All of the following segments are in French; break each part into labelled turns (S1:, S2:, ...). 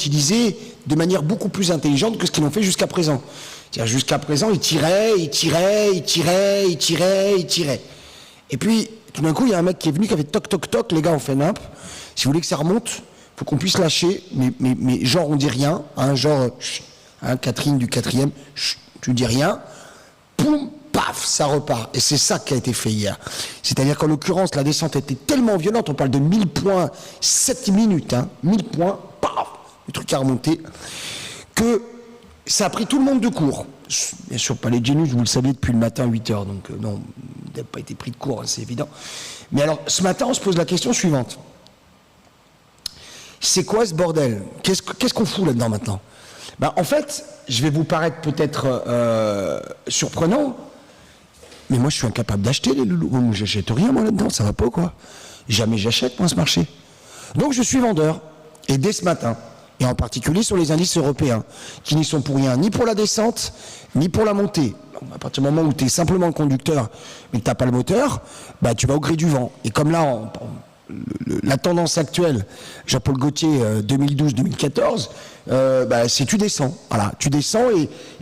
S1: utiliser de manière beaucoup plus intelligente que ce qu'ils ont fait jusqu'à présent. C'est-à-dire jusqu'à présent, ils tiraient. Et puis, tout d'un coup, il y a un mec qui est venu qui a fait toc toc toc, les gars, on fait nimp. Si vous voulez que ça remonte, il faut qu'on puisse lâcher, mais genre on dit rien, hein, genre, hein, Catherine du 4e, tu dis rien, poum, paf, ça repart. Et c'est ça qui a été fait hier. C'est-à-dire qu'en l'occurrence, la descente était tellement violente, on parle de 1000 points, 7 minutes, hein, 1000 points, paf, le truc a remonté, que ça a pris tout le monde de court. Bien sûr, pas les Genius, vous le saviez depuis le matin, 8h, donc non, vous n'avez pas été pris de court, hein, c'est évident. Mais alors, ce matin, on se pose la question suivante. C'est quoi ce bordel? Qu'est-ce qu'on fout là-dedans maintenant? Ben, en fait, je vais vous paraître peut-être surprenant, mais moi je suis incapable d'acheter les loulous. J'achète rien moi là-dedans, ça va pas ou quoi? Jamais j'achète moi ce marché. Donc je suis vendeur, et dès ce matin, et en particulier sur les indices européens, qui n'y sont pour rien, ni pour la descente, ni pour la montée. À partir du moment où tu es simplement le conducteur, mais que tu n'as pas le moteur, bah, tu vas au gré du vent. Et comme là, la tendance actuelle, Jean-Paul Gaultier 2012-2014, bah, c'est tu descends. Voilà, tu descends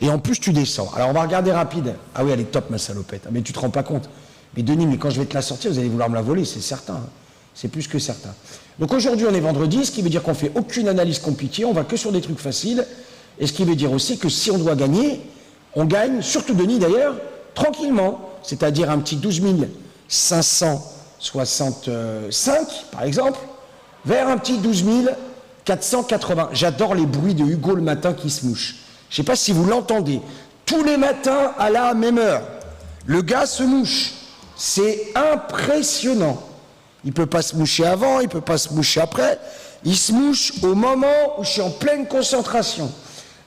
S1: et en plus tu descends. Alors on va regarder rapide. Ah oui, elle est top ma salopette. Mais tu te rends pas compte. Mais Denis, mais quand je vais te la sortir, vous allez vouloir me la voler, c'est certain. Hein. C'est plus que certain. Donc aujourd'hui on est vendredi, ce qui veut dire qu'on fait aucune analyse compliquée, on va que sur des trucs faciles. Et ce qui veut dire aussi que si on doit gagner, on gagne, surtout Denis d'ailleurs, tranquillement. C'est-à-dire un petit 12 565 par exemple, vers un petit 12 480. J'adore les bruits de Hugo le matin qui se mouche. Je ne sais pas si vous l'entendez. Tous les matins à la même heure, le gars se mouche. C'est impressionnant. Il ne peut pas se moucher avant, il ne peut pas se moucher après. Il se mouche au moment où je suis en pleine concentration.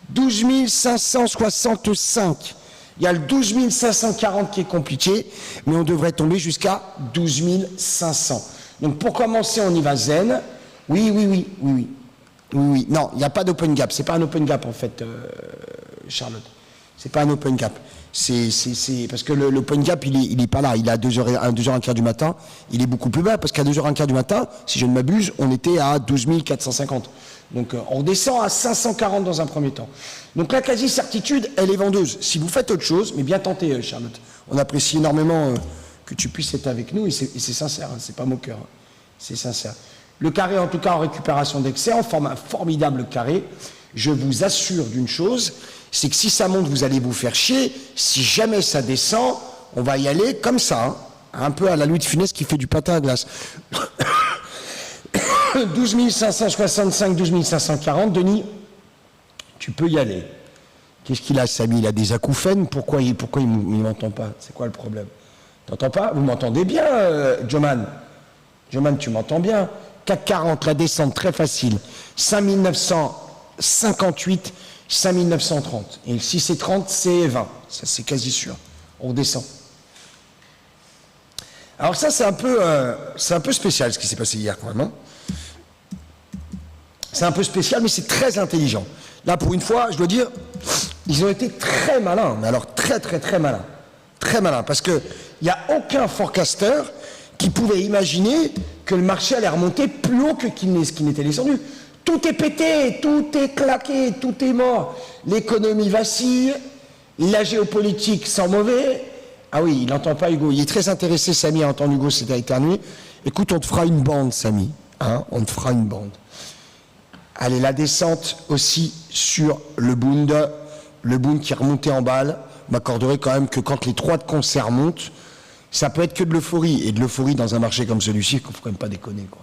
S1: 12 565. Il y a le 12 540 qui est compliqué, mais on devrait tomber jusqu'à 12 500. Donc pour commencer, on y va zen. Oui. Non, il n'y a pas d'open gap. C'est pas un open gap en fait, Charlotte. C'est pas un open gap. C'est parce que l'open gap, il est pas là. Il est à 2h15 du matin. Il est beaucoup plus bas parce qu'à 2h15 du matin, si je ne m'abuse, on était à 12 450. Donc on redescend à 540 dans un premier temps. Donc la quasi-certitude, elle est vendeuse. Si vous faites autre chose, mais bien tenté, Charlotte. On apprécie énormément que tu puisses être avec nous et c'est sincère, hein, c'est pas moqueur. Hein, c'est sincère. Le carré, en tout cas, en récupération d'excès, en forme un formidable carré. Je vous assure d'une chose, c'est que si ça monte, vous allez vous faire chier. Si jamais ça descend, on va y aller comme ça, hein, un peu à la Louis de Funès qui fait du patin à glace. 12 565, 12 540, Denis, tu peux y aller. Qu'est-ce qu'il a, Samy? Il a des acouphènes. Pourquoi il m'entend pas? C'est quoi le problème? T'entends pas? Vous m'entendez bien, Joman? Joman, tu m'entends bien? 440, la descente très facile. 5958, 5930. Et si c'est 30, c'est 20. Ça, c'est quasi sûr. On redescend. Alors ça, c'est un peu spécial ce qui s'est passé hier, quand même. Hein, c'est un peu spécial, mais c'est très intelligent. Là, pour une fois, je dois dire, ils ont été très malins, mais alors très malins. Très malins, parce qu'il n'y a aucun forecaster qui pouvait imaginer que le marché allait remonter plus haut que qu'il n'était descendu. Tout est pété, tout est claqué, tout est mort. L'économie vacille, la géopolitique sent mauvais. Ah oui, il n'entend pas Hugo. Il est très intéressé, Samy, à entendre Hugo, c'était éternué. Écoute, on te fera une bande, Samy. Hein, on te fera une bande. Allez, la descente aussi sur le Bund qui est remonté en balle. M'accorderait quand même que quand les trois de concert montent, ça peut être que de l'euphorie. Et de l'euphorie dans un marché comme celui-ci, il ne faut quand même pas déconner, quoi.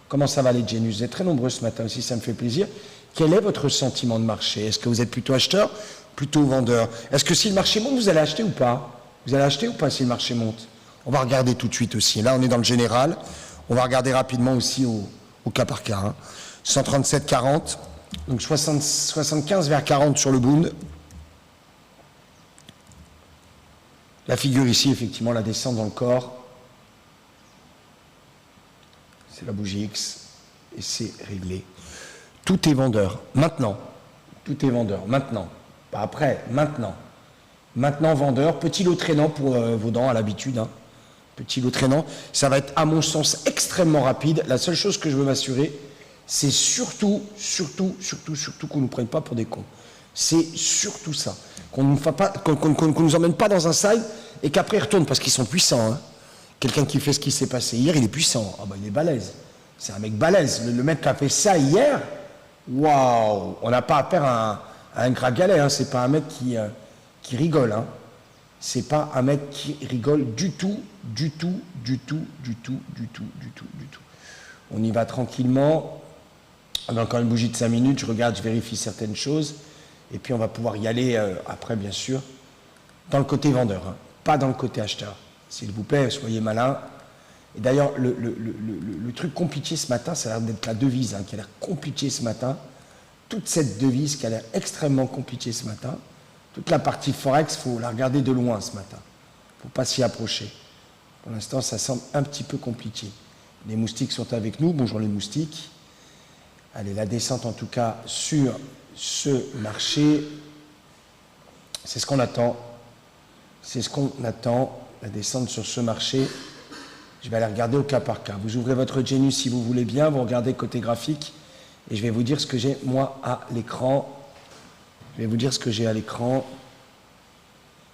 S1: Comment ça va les Genius? Vous êtes très nombreux ce matin aussi, ça me fait plaisir. Quel est votre sentiment de marché? Est-ce que vous êtes plutôt acheteur, plutôt vendeur? Est-ce que si le marché monte, vous allez acheter ou pas? Vous allez acheter ou pas si le marché monte? On va regarder tout de suite aussi. Là, on est dans le général. On va regarder rapidement aussi au cas par cas. Hein. 137,40, donc 75 vers 40 sur le Bund. La figure ici, effectivement, la descente dans le corps. C'est la bougie X et c'est réglé. Tout est vendeur. Maintenant. Tout est vendeur. Maintenant. Pas après. Maintenant. Maintenant, vendeur. Petit lot traînant pour vos dents à l'habitude. Hein. Petit lot traînant. Ça va être, à mon sens, extrêmement rapide. La seule chose que je veux m'assurer, c'est surtout qu'on ne nous prenne pas pour des cons. C'est surtout ça. Qu'on ne nous emmène pas dans un side et qu'après ils retournent parce qu'ils sont puissants. Hein. Quelqu'un qui fait ce qui s'est passé hier, il est puissant. Ah bah il est balèze. C'est un mec balèze. Le mec qui a fait ça hier, waouh, on n'a pas affaire à un gragalet. Hein. C'est pas un mec qui rigole. Hein. C'est pas un mec qui rigole du tout. On y va tranquillement. On a encore une bougie de 5 minutes. Je regarde, je vérifie certaines choses. Et puis on va pouvoir y aller après, bien sûr, dans le côté vendeur, hein, pas dans le côté acheteur. S'il vous plaît, soyez malins. Et d'ailleurs, le truc compliqué ce matin, ça a l'air d'être la devise hein, qui a l'air compliquée ce matin. Toute cette devise qui a l'air extrêmement compliquée ce matin. Toute la partie Forex, il faut la regarder de loin ce matin. Il ne faut pas s'y approcher. Pour l'instant, ça semble un petit peu compliqué. Les moustiques sont avec nous. Bonjour les moustiques. Allez, la descente en tout cas sur ce marché, c'est ce qu'on attend. C'est ce qu'on attend, la descente sur ce marché. Je vais aller regarder au cas par cas. Vous ouvrez votre Genius si vous voulez bien, vous regardez côté graphique, et je vais vous dire ce que j'ai moi à l'écran. Je vais vous dire ce que j'ai à l'écran.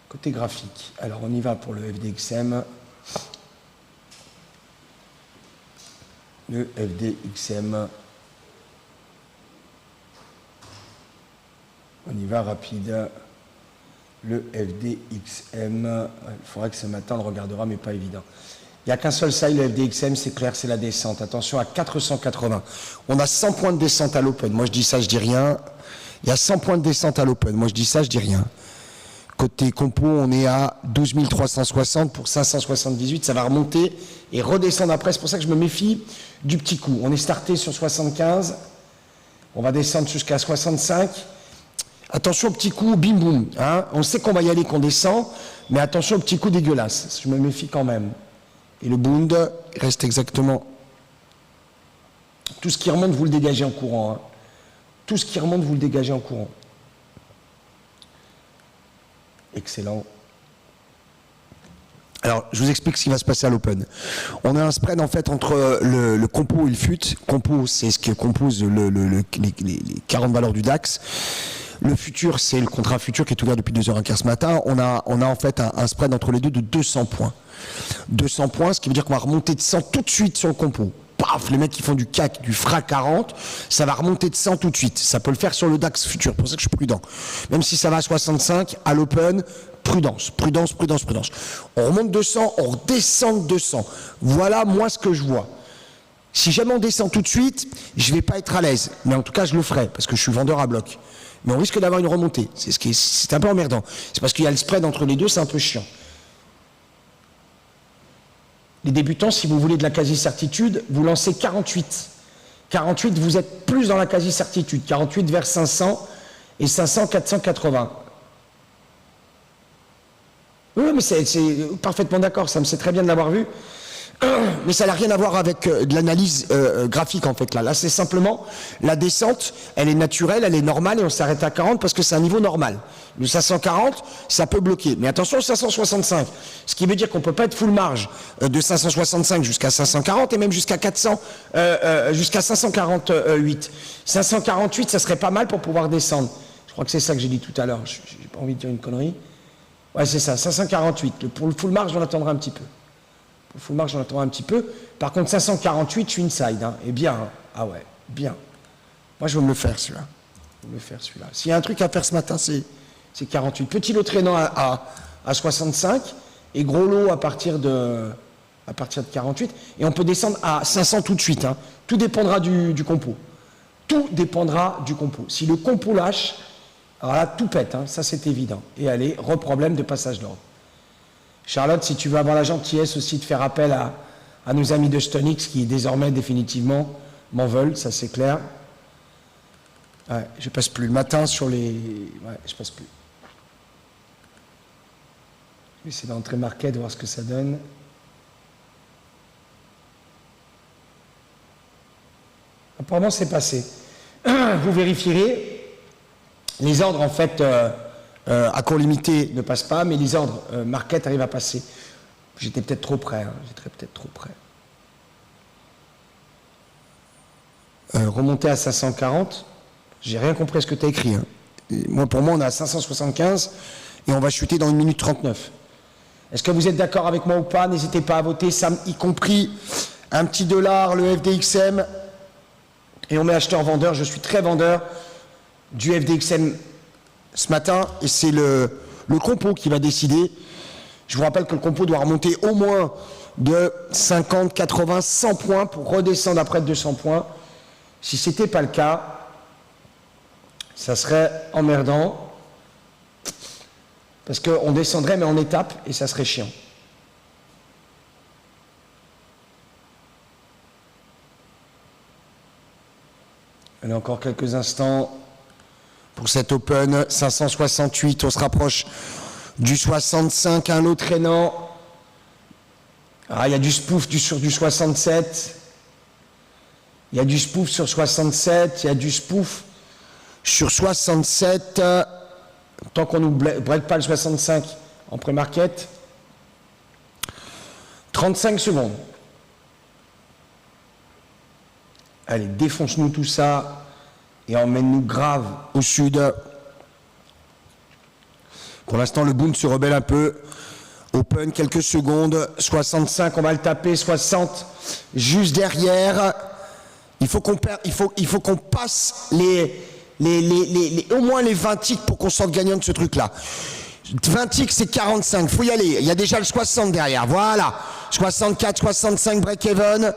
S1: Côté graphique. Alors on y va pour le FDXM. Le FDXM. On y va rapide. Le FDXM. Il faudrait que ce matin on le regardera, mais pas évident. Il n'y a qu'un seul side, le FDXM, c'est clair, c'est la descente. Attention à 480. On a 100 points de descente à l'open. Moi je dis ça, je dis rien. Il y a 100 points de descente à l'open. Moi je dis ça, je dis rien. Côté compo, on est à 12 360 pour 578. Ça va remonter et redescendre après. C'est pour ça que je me méfie du petit coup. On est starté sur 75. On va descendre jusqu'à 65. Attention au petit coup, bim boum. Hein. On sait qu'on va y aller, qu'on descend, mais attention au petit coup dégueulasse. Je me méfie quand même. Et le Bund reste exactement. Tout ce qui remonte, vous le dégagez en courant. Hein. Tout ce qui remonte, vous le dégagez en courant. Excellent. Alors, je vous explique ce qui va se passer à l'open. On a un spread en fait entre le compo et le fut. Compo, c'est ce qui compose les 40 valeurs du DAX. Le futur, c'est le contrat futur qui est ouvert depuis 2h15 ce matin. On a en fait un spread entre les deux de 200 points. 200 points, ce qui veut dire qu'on va remonter de 100 tout de suite sur le compo. Paf, les mecs qui font du CAC, du FRA 40, ça va remonter de 100 tout de suite. Ça peut le faire sur le DAX futur, c'est pour ça que je suis prudent. Même si ça va à 65, à l'open, prudence. On remonte 200, on redescend de 200. Voilà moi ce que je vois. Si jamais on descend tout de suite, je ne vais pas être à l'aise. Mais en tout cas, je le ferai, parce que je suis vendeur à bloc. Mais on risque d'avoir une remontée. C'est un peu emmerdant. C'est parce qu'il y a le spread entre les deux, c'est un peu chiant. Les débutants, si vous voulez de la quasi-certitude, vous lancez 48. 48, vous êtes plus dans la quasi-certitude. 48 vers 500 et 500, 480. Oui, mais c'est parfaitement d'accord, ça me c'est très bien de l'avoir vu. Mais ça n'a rien à voir avec de l'analyse graphique en fait là. Là c'est simplement la descente, elle est naturelle, elle est normale et on s'arrête à 40 parce que c'est un niveau normal. Le 540, ça peut bloquer. Mais attention au 565, ce qui veut dire qu'on ne peut pas être full marge de 565 jusqu'à 540 et même jusqu'à 400, jusqu'à 548. 548, ça serait pas mal pour pouvoir descendre. Je crois que c'est ça que j'ai dit tout à l'heure, j'ai pas envie de dire une connerie. Ouais c'est ça, 548. Pour le full marge, on attendra un petit peu. Il faut marge, j'en attends un petit peu. Par contre, 548, je suis inside. Hein. Et bien. Hein. Ah ouais, bien. Moi, je vais me le faire, celui-là. S'il y a un truc à faire ce matin, c'est 48. Petit lot traînant à 65 et gros lot à partir de 48. Et on peut descendre à 500 tout de suite. Hein. Tout dépendra du compo. Tout dépendra du compo. Si le compo lâche, alors là, tout pète. Hein. Ça, c'est évident. Et allez, reproblème de passage d'ordre. Charlotte, si tu veux avoir la gentillesse aussi de faire appel à nos amis de Stonix qui désormais définitivement m'en veulent, ça c'est clair. Ouais, je passe plus le matin sur les... Ouais, je passe plus. Je vais essayer d'entrer market, voir ce que ça donne. Apparemment c'est passé. Vous vérifierez. Les ordres en fait... à court limité ne passe pas, mais les ordres market arrivent à passer. J'étais peut-être trop près. Hein. remonter à 540. J'ai rien compris à ce que tu as écrit. Hein. Pour moi, on est à 575 et on va chuter dans 1 minute 39. Est-ce que vous êtes d'accord avec moi ou pas? N'hésitez pas à voter, y compris un petit dollar, le FDXM. Et on met acheteur-vendeur. Je suis très vendeur du FDXM ce matin. Et c'est le compo qui va décider. Je vous rappelle que le compo doit remonter au moins de 50, 80, 100 points pour redescendre après de 200 points. Si ce n'était pas le cas, ça serait emmerdant. Parce qu'on descendrait mais en étapes et ça serait chiant. Allez, encore quelques instants pour cet Open. 568, on se rapproche du 65, un lot traînant. Ah, il y a du spoof sur du 67. Il y a du spoof sur 67. Il y a du spoof sur 67. Tant qu'on ne break pas le 65 en pré-market. 35 secondes. Allez, défonce-nous tout ça et emmène-nous grave au sud. Pour l'instant, le Bund se rebelle un peu. Open, quelques secondes. 65, on va le taper. 60, juste derrière. Il faut qu'on passe au moins les 20 ticks pour qu'on sorte gagnant de ce truc-là. 20 ticks, c'est 45. Il faut y aller. Il y a déjà le 60 derrière. Voilà. 64, 65, break-even.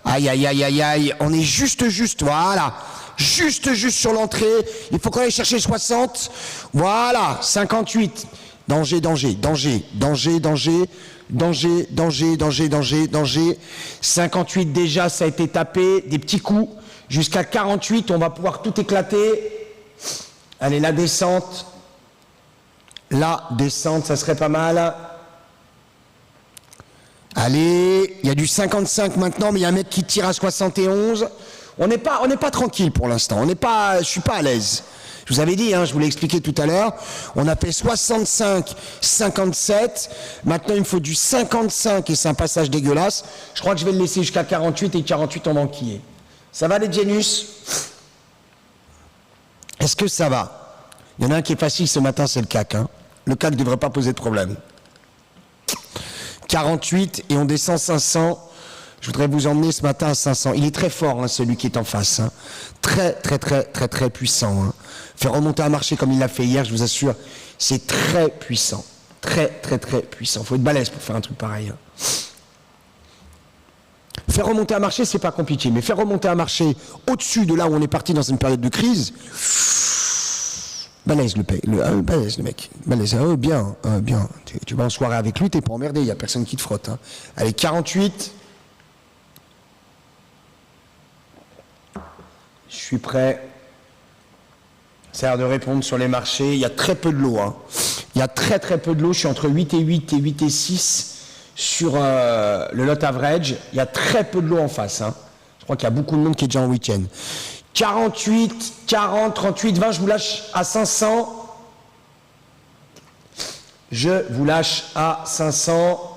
S1: Aïe, aïe, aïe, aïe, aïe. On est juste. Voilà. Juste sur l'entrée. Il faut qu'on aille chercher 60. Voilà. 58. Danger. 58 déjà, ça a été tapé. Des petits coups. Jusqu'à 48, on va pouvoir tout éclater. Allez, la descente. Ça serait pas mal. Allez, il y a du 55 maintenant, mais il y a un mec qui tire à 71. On n'est pas tranquille pour l'instant. Je suis pas à l'aise. Je vous avais dit, hein, je vous l'ai expliqué tout à l'heure. On a fait 65, 57. Maintenant, il me faut du 55 et c'est un passage dégueulasse. Je crois que je vais le laisser jusqu'à 48 et 48, on va enquiller. Ça va les Genius? Est-ce que ça va? Il y en a un qui est facile ce matin, c'est le CAC. Hein. Le CAC ne devrait pas poser de problème. 48 et on descend 500. Je voudrais vous emmener ce matin à 500. Il est très fort, hein, celui qui est en face. Hein. Très puissant. Hein. Faire remonter un marché comme il l'a fait hier, je vous assure, c'est très puissant. Très puissant. Il faut être balèze pour faire un truc pareil. Hein. Faire remonter un marché, c'est pas compliqué. Mais faire remonter un marché au-dessus de là où on est parti dans une période de crise, balèze le mec. Balèze. Bien. Tu vas en soirée avec lui, t'es pas emmerdé, il n'y a personne qui te frotte. Hein. Allez, 48. Je suis prêt. Ça a l'air de répondre sur les marchés. Il y a très peu de l'eau. Hein. Il y a très peu de l'eau. Je suis entre 8 et 8 et 8 et 6 sur le lot average. Il y a très peu de l'eau en face. Hein. Je crois qu'il y a beaucoup de monde qui est déjà en week-end. 48, 40, 38, 20, je vous lâche à 500. Je vous lâche à 500.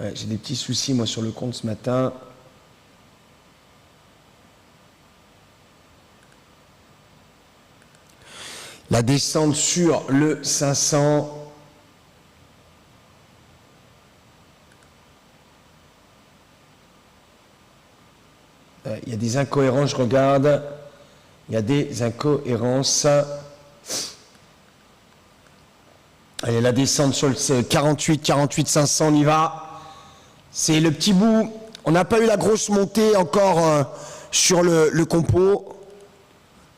S1: Ouais, j'ai des petits soucis, moi, sur le compte ce matin. La descente sur le 500. Il y a des incohérences, je regarde. Il y a des incohérences. Allez, la descente sur le 48, 500, on y va. C'est le petit bout. On n'a pas eu la grosse montée encore sur le compo.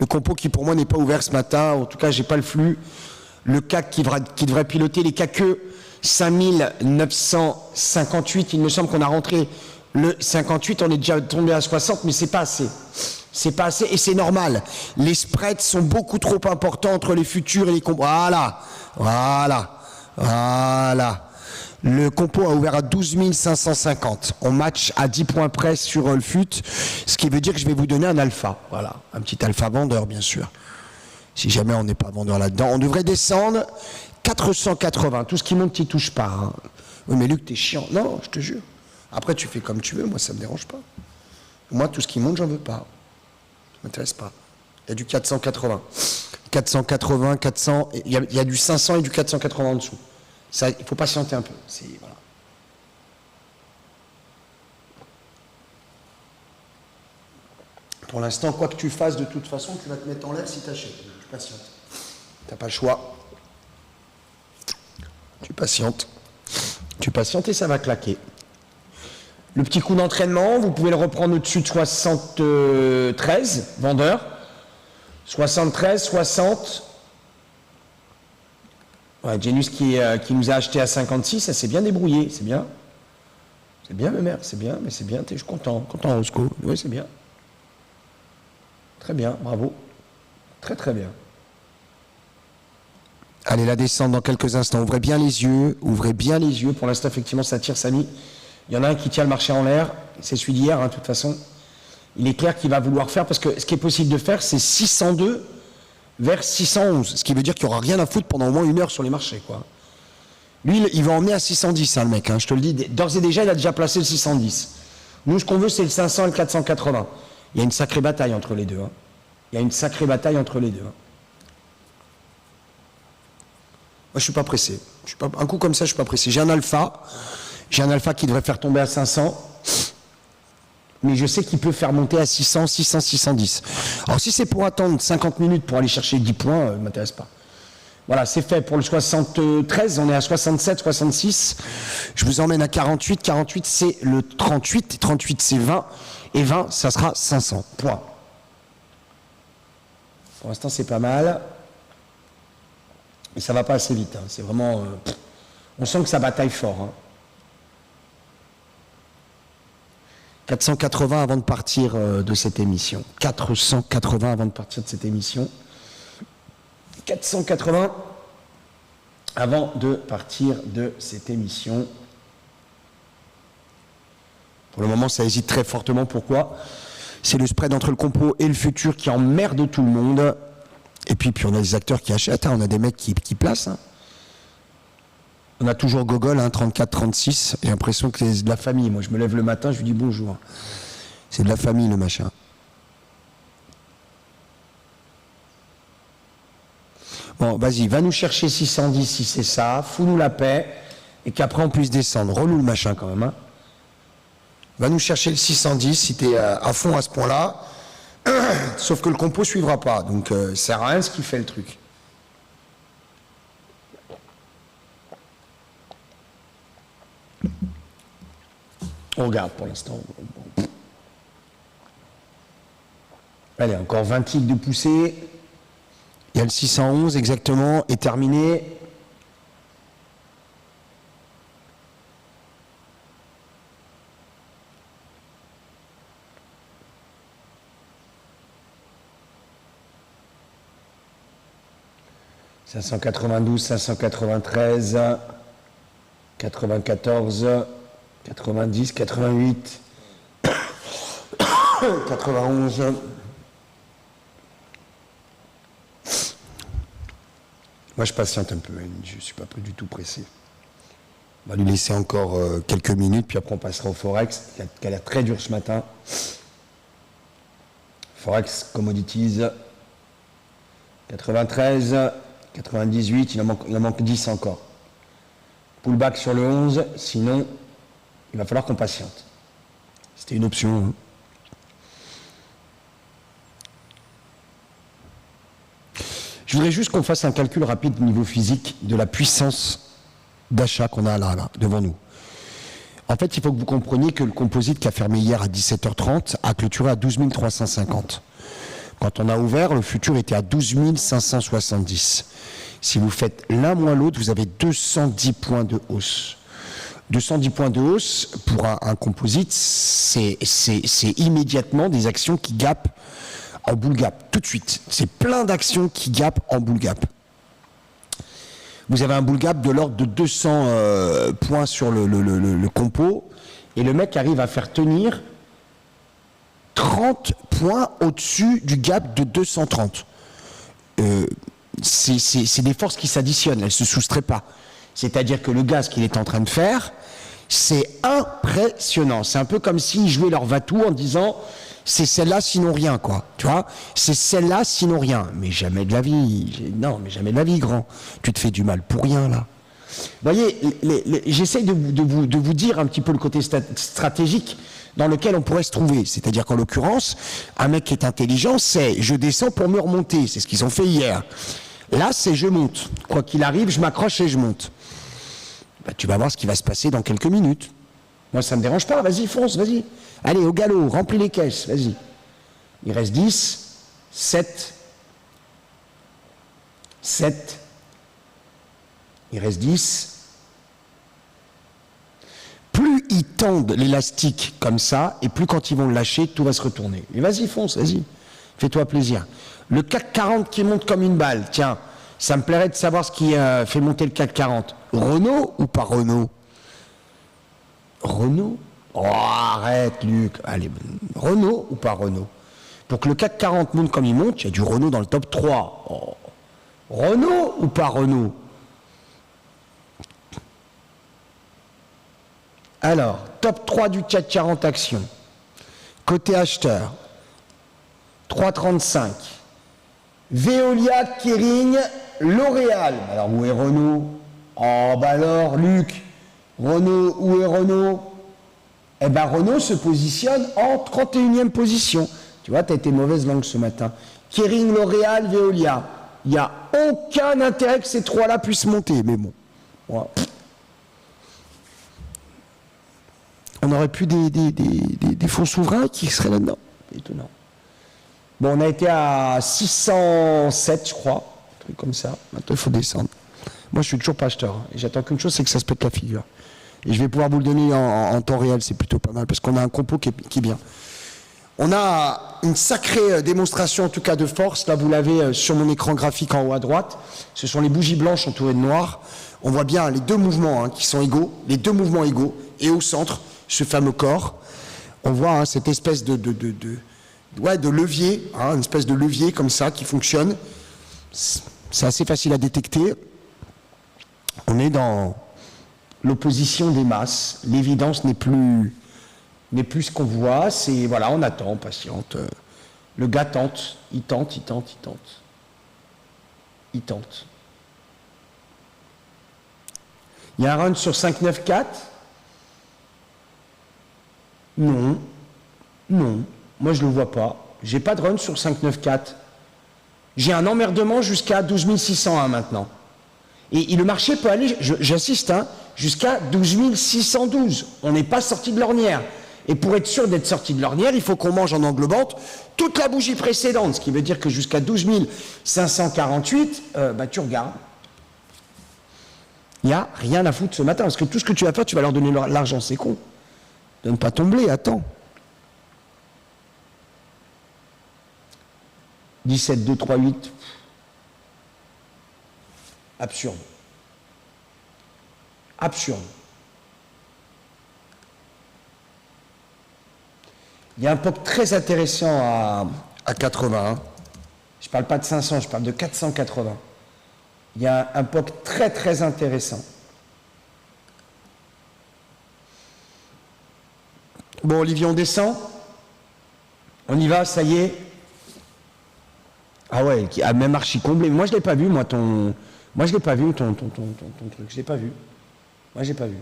S1: Le compo qui pour moi n'est pas ouvert ce matin. En tout cas, j'ai pas le flux. Le CAC qui devrait piloter les CAC 5958. Il me semble qu'on a rentré le 58. On est déjà tombé à 60, mais c'est pas assez. C'est pas assez et c'est normal. Les spreads sont beaucoup trop importants entre les futurs et les compos. Voilà. Le compo a ouvert à 12 550. On match à 10 points près sur le FUT, ce qui veut dire que je vais vous donner un alpha. Voilà, un petit alpha vendeur, bien sûr. Si jamais on n'est pas vendeur là-dedans. On devrait descendre 480. Tout ce qui monte, tu touches pas. Hein. Oui, mais Luc, t'es chiant. Non, je te jure. Après, tu fais comme tu veux, moi, ça ne me dérange pas. Moi, tout ce qui monte, j'en veux pas. Ça ne m'intéresse pas. Il y a du 480. 480, 400, il y a du 500 et du 480 en dessous. Ça, il faut patienter un peu. Voilà. Pour l'instant, quoi que tu fasses, de toute façon, tu vas te mettre en l'air si tu achètes. Tu patientes. Tu n'as pas le choix. Tu patientes. Tu patientes et ça va claquer. Le petit coup d'entraînement, vous pouvez le reprendre au-dessus de 73 vendeurs. 73, 60. Ouais, Genius qui nous a acheté à 56, ça s'est bien débrouillé, c'est bien. C'est bien, mes mères, c'est bien, mais c'est bien, je suis content, Roscoe. Oui, c'est bien. Très bien, bravo. Très très bien. Allez, la descente dans quelques instants. Ouvrez bien les yeux, Pour l'instant, effectivement, ça tire Samy. Il y en a un qui tient le marché en l'air, c'est celui d'hier, de toute façon. Il est clair qu'il va vouloir faire, parce que ce qui est possible de faire, c'est 602 vers 611, ce qui veut dire qu'il n'y aura rien à foutre pendant au moins 1 heure sur les marchés, quoi. Lui, il va emmener à 610, le mec, je te le dis. D'ores et déjà, il a déjà placé le 610. Nous, ce qu'on veut, c'est le 500 et le 480. Il y a une sacrée bataille entre les deux. Il y a une sacrée bataille entre les deux. Moi, je ne suis pas pressé. Un coup comme ça, je ne suis pas pressé. J'ai un alpha qui devrait faire tomber à 500. Mais je sais qu'il peut faire monter à 600, 600, 610. Alors si c'est pour attendre 50 minutes pour aller chercher 10 points, ne m'intéresse pas. Voilà, c'est fait pour le 73, on est à 67, 66. Je vous emmène à 48. 48, c'est le 38. 38, c'est 20. Et 20, ça sera 500. Point. Pour l'instant, c'est pas mal. Mais ça va pas assez vite. C'est vraiment... on sent que ça bataille fort. 480 avant de partir de cette émission. 480 avant de partir de cette émission. 480 avant de partir de cette émission. Pour le moment, ça hésite très fortement. Pourquoi? C'est le spread entre le compo et le futur qui emmerde tout le monde. Et puis on a des acteurs qui achètent. On a des mecs qui placent. On a toujours Gogol, 34, 36. J'ai l'impression que c'est de la famille. Moi, je me lève le matin, je lui dis bonjour. C'est de la famille, le machin. Bon, vas-y, va nous chercher 610 si c'est ça. Fous-nous la paix. Et qu'après, on puisse descendre. Relou le machin, quand même. Va nous chercher le 610 si t'es à fond à ce point-là. Sauf que le compo ne suivra pas. Donc, ça sert à rien ce qui fait le truc. On regarde pour l'instant. Allez, encore 20 ticks de poussée. Il y a le 611 exactement, est terminé. « 592, 593, 94, 90, 88, 91. Moi, je patiente un peu, je ne suis pas du tout pressé. On va lui laisser encore quelques minutes, puis après on passera au Forex, qui a l'air très dur ce matin. Forex Commodities, 93, 98, il en manque 10 encore. Pullback sur le 11, sinon, il va falloir qu'on patiente. C'était une option. Je voudrais juste qu'on fasse un calcul rapide au niveau physique de la puissance d'achat qu'on a là, devant nous. En fait, il faut que vous compreniez que le composite qui a fermé hier à 17h30 a clôturé à 12 350. Quand on a ouvert, le futur était à 12 570. Si vous faites l'un moins l'autre, vous avez 210 points de hausse. 210 points de hausse pour un composite, c'est immédiatement des actions qui gapent en bull gap, tout de suite. C'est plein d'actions qui gapent en bull gap. Vous avez un bull gap de l'ordre de 200 points sur le compo, et le mec arrive à faire tenir 30 points au-dessus du gap de 230. C'est des forces qui s'additionnent, elles ne se soustraient pas. C'est-à-dire que le gars, ce qu'il est en train de faire, C'est impressionnant. C'est un peu comme s'ils jouaient leur va-tout en disant c'est celle-là sinon rien, quoi. Tu vois, c'est celle-là sinon rien. Mais jamais de la vie. Non, mais jamais de la vie, grand. Tu te fais du mal pour rien, là. Vous voyez, j'essaie de vous dire un petit peu le côté stratégique dans lequel on pourrait se trouver. C'est-à-dire qu'en l'occurrence, un mec qui est intelligent, c'est je descends pour me remonter. C'est ce qu'ils ont fait hier. Là, c'est je monte. Quoi qu'il arrive, je m'accroche et je monte. Bah, tu vas voir ce qui va se passer dans quelques minutes. Moi, ça ne me dérange pas. Vas-y, fonce, vas-y. Allez, au galop, remplis les caisses, vas-y. Il reste 10, 7, 7. Il reste 10. Plus ils tendent l'élastique comme ça, et plus quand ils vont le lâcher, tout va se retourner. Mais vas-y, fonce, vas-y. Fais-toi plaisir. Le CAC 40 qui monte comme une balle, tiens, ça me plairait de savoir ce qui fait monter le CAC 40. Renault ou pas Renault? Renault? Oh, arrête, Luc. Allez, Renault ou pas Renault? Pour que le CAC 40 monte comme il monte, il y a du Renault dans le top 3. Oh. Renault ou pas Renault? Alors, top 3 du CAC 40 actions. Côté acheteur, 3,35. Veolia, Kering, L'Oréal. Alors, où est Renault? Oh, bah alors, Luc, Renault, où est Renault? Eh bien, Renault se positionne en 31e position. Tu vois, tu as été mauvaise langue ce matin. Kering, L'Oréal, Veolia. Il n'y a aucun intérêt que ces trois-là puissent monter, mais bon. Ouais. On aurait pu des fonds souverains qui seraient là-dedans. Étonnant. Bon, on a été à 607, je crois. Un truc comme ça. Maintenant, il faut descendre. Moi, je suis toujours pas acheteur. Et j'attends qu'une chose, c'est que ça se pète la figure. Et je vais pouvoir vous le donner en temps réel, c'est plutôt pas mal, parce qu'on a un compo qui est bien. On a une sacrée démonstration, en tout cas, de force. Là, vous l'avez sur mon écran graphique en haut à droite. Ce sont les bougies blanches entourées de noir. On voit bien les deux mouvements qui sont égaux, les deux mouvements égaux. Et au centre, ce fameux corps. On voit cette espèce de levier, une espèce de levier comme ça qui fonctionne. C'est assez facile à détecter. On est dans l'opposition des masses. L'évidence n'est plus ce qu'on voit. C'est, voilà, on attend, on patiente. Le gars tente. Il tente. Il y a un run sur 5-9-4. Non. Moi, je ne le vois pas. J'ai pas de run sur 5-9-4. J'ai un emmerdement jusqu'à 12 601 maintenant. Et le marché peut aller, j'assiste, jusqu'à 12 612. On n'est pas sorti de l'ornière. Et pour être sûr d'être sorti de l'ornière, il faut qu'on mange en englobante toute la bougie précédente. Ce qui veut dire que jusqu'à 12 548, tu regardes. Il n'y a rien à foutre ce matin. Parce que tout ce que tu vas faire, tu vas leur donner l'argent. C'est con. Donne pas ton blé, attends. 17, 2, 3, 8. Absurde. Il y a un POC très intéressant à 80. Je ne parle pas de 500, je parle de 480. Il y a un POC très très intéressant. Bon, Olivier, on descend. On y va, ça y est. Ah ouais, même archi comblé. Moi, je ne l'ai pas vu, ton truc. Je l'ai pas vu. Moi, j'ai pas vu.